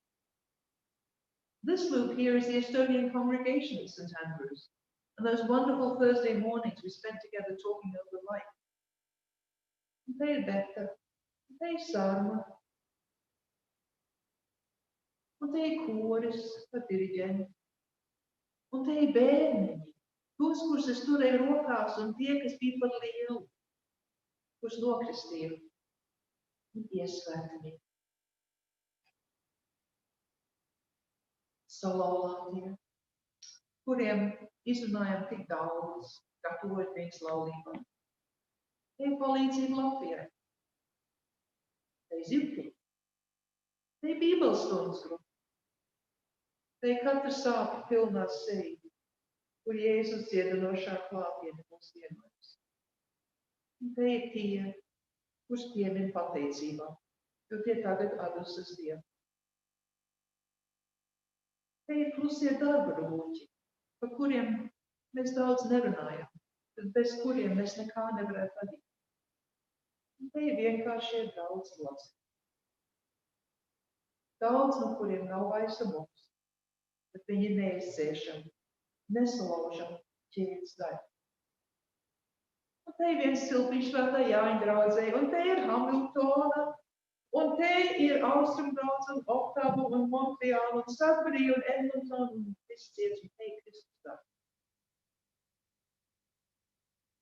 This loop here is the Estonian congregation at St. Andrews, and those wonderful Thursday mornings we spent together talking over life. Un te ir Beta, un te ir Sarma, un te ir koris ar diriģenti, un te ir bērniņi, tos, kurus es turēju rokās, un tie, kas bija par lielu, kurus nokristīju un iesvētīju. Salauzātie, kuriem izrunājām tik daudz, gatavojot viņas laulībā. Te ir palīdzība Latvijai. Te ir zivtiņi. Te ir bībelstundas grupa. Te ir katra sāpju pilnā seja, kur Jēzus dziedinošā klātiene mūs vienojas. Un te ir tie, kurus piemin pateicībā, jo tie tagad atdusas Dievu. Te ir klusie darba rūķi, par kuriem mēs daudz nerunājam, bet bez kuriem mēs nekā nevarētu vadīt. Un te ir vienkāršie daudz locekļi. Daudz, no kuriem nav vairs mums, bet viņi ir neizciešami, nesalaužami ķēdes daļa. Un te ir viens cilpiņš svētā Jāņa draudzē, un te ir Hamiltona, un te ir Austrum draudze, un Oktava, un Montreāla, un Sudbury, un Edmonton, un viss ciets, un te ir Kristus daļa.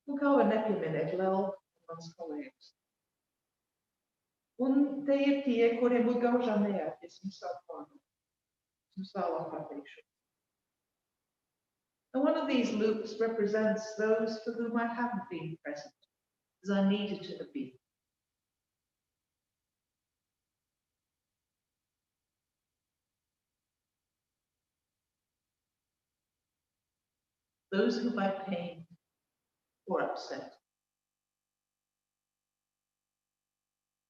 Un kā var nepieminēt Lelu un mans kolēģis. Un te ir tie, kuriem būtu gaužām neērties un savu plānu. Un tālāk pateikšu. And one of these loops represents those for whom I haven't been present, as I needed to have been. Those whom I pained or upset.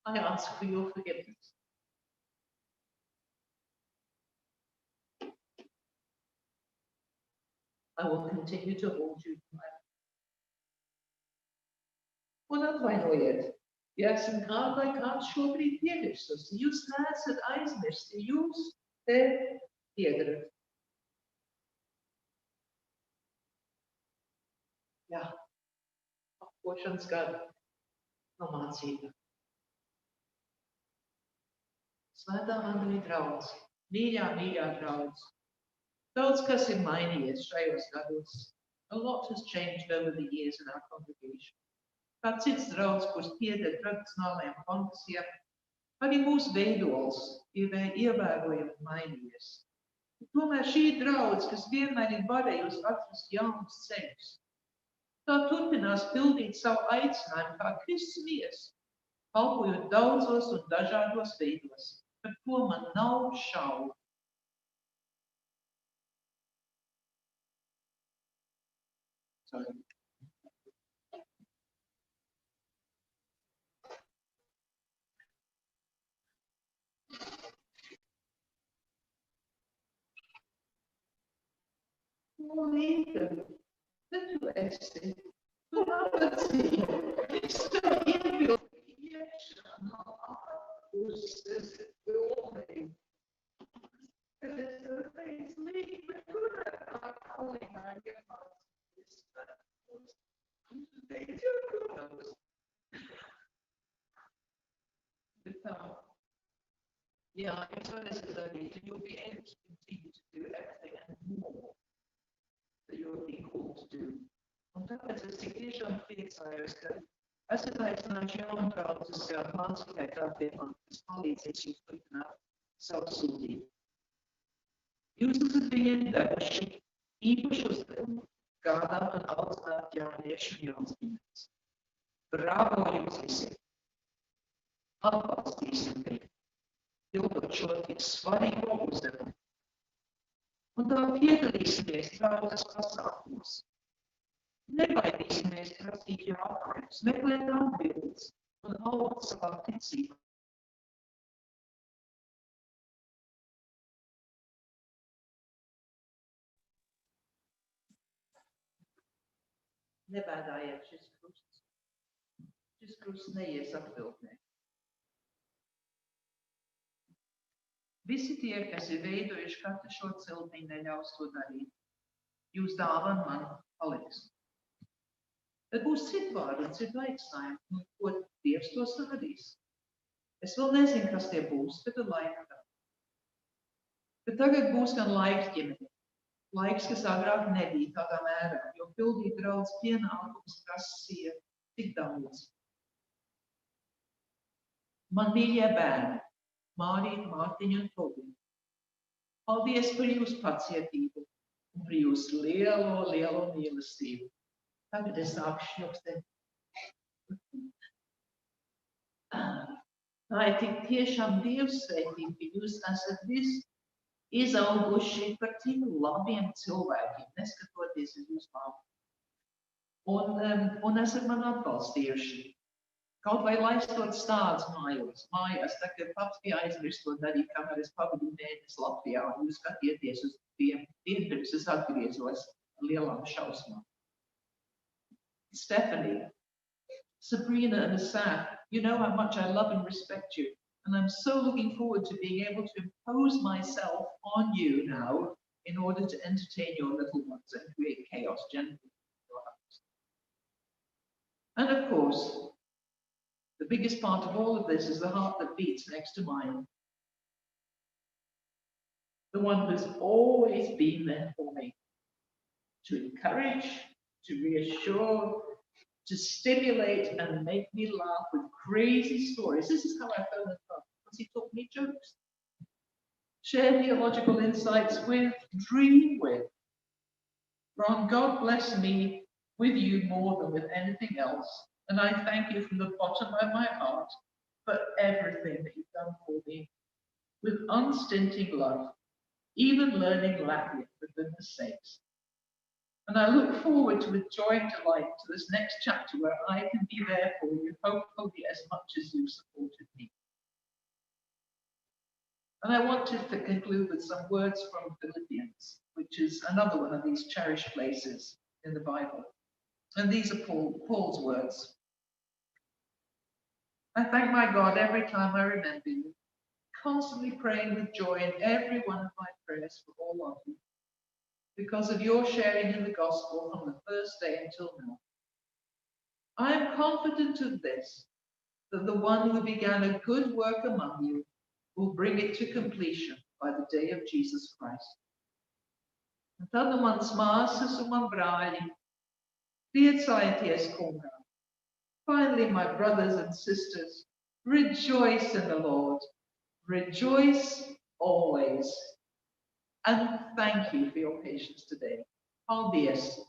I ask for your forgiveness. I will continue to hold you to my life. Un atvainojiet, ja esmu kādu vai kāds šobrīd piemirsus, jūs neesat aizmirsti, jūs te piedarat. Jā, apkošanas gadu no mācītāja. Svētā Andrija draudz, mīļā draudz. Daudz kas ir mainījies šajos gados. A lot has changed over the years in our congregation. Kā cits draudz, kurš pieder tradicionālajām konfesijām, arī mūsu veidols ir ievērojami mainījies. Tomēr šī draudz, kas vienmēr ir varējusi atrast jaunus ceļus, tā turpinās pildīt savu aicinājumu kā Kristus viesis, kalpojot daudzos un dažādos veidos, par ko man nav šaubu. Bet tu esi, tu apacīji, es tev iebildu iekšanā ārpuses pilnīgi. Kad es tev teicu, līdzi, bet tur ar kalīnā iemācīties. Un tu teici, jo, protams. Bet tā, jā, es varēšu darīt, you'll be able to continue to do everything and more that you're being called to do. Un tāpēc es tik tiešām priecājos, ka esat aicinājuši jaunu draudzes mācītāju kāpiem, kas palīdzēs jums turpināt savu sūtību. Jūs esat viņiem devuši īpašu uzdevumu gādāt un audzināt jauniešu un jaunas ģimenes. Bravo jums visiem! Atbalstīsim tevi, pildot šo tik svarīgo uzdevumu. Un tā piedalīsimies draudzes pasākumos. Nebaidīsimies prasīt jautājumus, meklēt atbildes un augt savā ticībā. Nebēdājiet, šis krusts neies atviltnē. Visi tie, kas ir veidojuši katru šo ciltiņu, neļaus to darīt. Jūs dāvana man paliks. Tad būs citu vārdu un citu aicinājumu, un ko Dievs to sādīs. Es vēl nezinu, kas tie būs, bet tad laika tā. Bet tagad būs gan laika ģimene. Laiks, kas agrāk nebija tādā mērā, jo pildīt draudz pienākums prasīja tik daudz. Man mīļie bērni, Mārija, Mārtiņa un Tobija, paldies par jūsu pacietību un par jūsu lielo mīlestību. Tagad es sāku šļokstēt. Tā ir tik tiešām Dievsvētība, ka jūs esat visi izauguši par tik labiem cilvēkiem, neskatoties uz jūsu māmu. Un esat man atbalstījuši. Kaut vai laistot stādus mājās, tā kā paps bija aizmirst to darīt, kamēr es pavadu mēnesi Latvijā, un jūs skatieties uz tiem, pirms es atgriezos ar lielām šausmām. Stephanie, Sabrina and Asaf, you know how much I love and respect you. And I'm so looking forward to being able to impose myself on you now in order to entertain your little ones and create chaos generally in your house. And of course, the biggest part of all of this is the heart that beats next to mine. The one who's always been there for me, to encourage, to reassure, to stimulate and make me laugh with crazy stories. This is how I fell in love, because he taught me jokes. Share theological insights with, dream with. Ron, God bless me with you more than with anything else. And I thank you from the bottom of my heart for everything that you've done for me with unstinting love, even learning Latin for goodness sakes. And I look forward to with joy and delight to this next chapter where I can be there for you, hopefully as much as you supported me. And I wanted to conclude with some words from Philippians, which is another one of these cherished places in the Bible. And these are Paul's words. I thank my God every time I remember you, constantly praying with joy in every one of my prayers for all of you, because of your sharing in the gospel from the first day until now. I am confident of this, that the one who began a good work among you will bring it to completion by the day of Jesus Christ. Un tad mans māsas un man brāļi, priecājieties kungā. Finally, my brothers and sisters, rejoice in the Lord. Rejoice always. And thank you for your patience today. Paldies.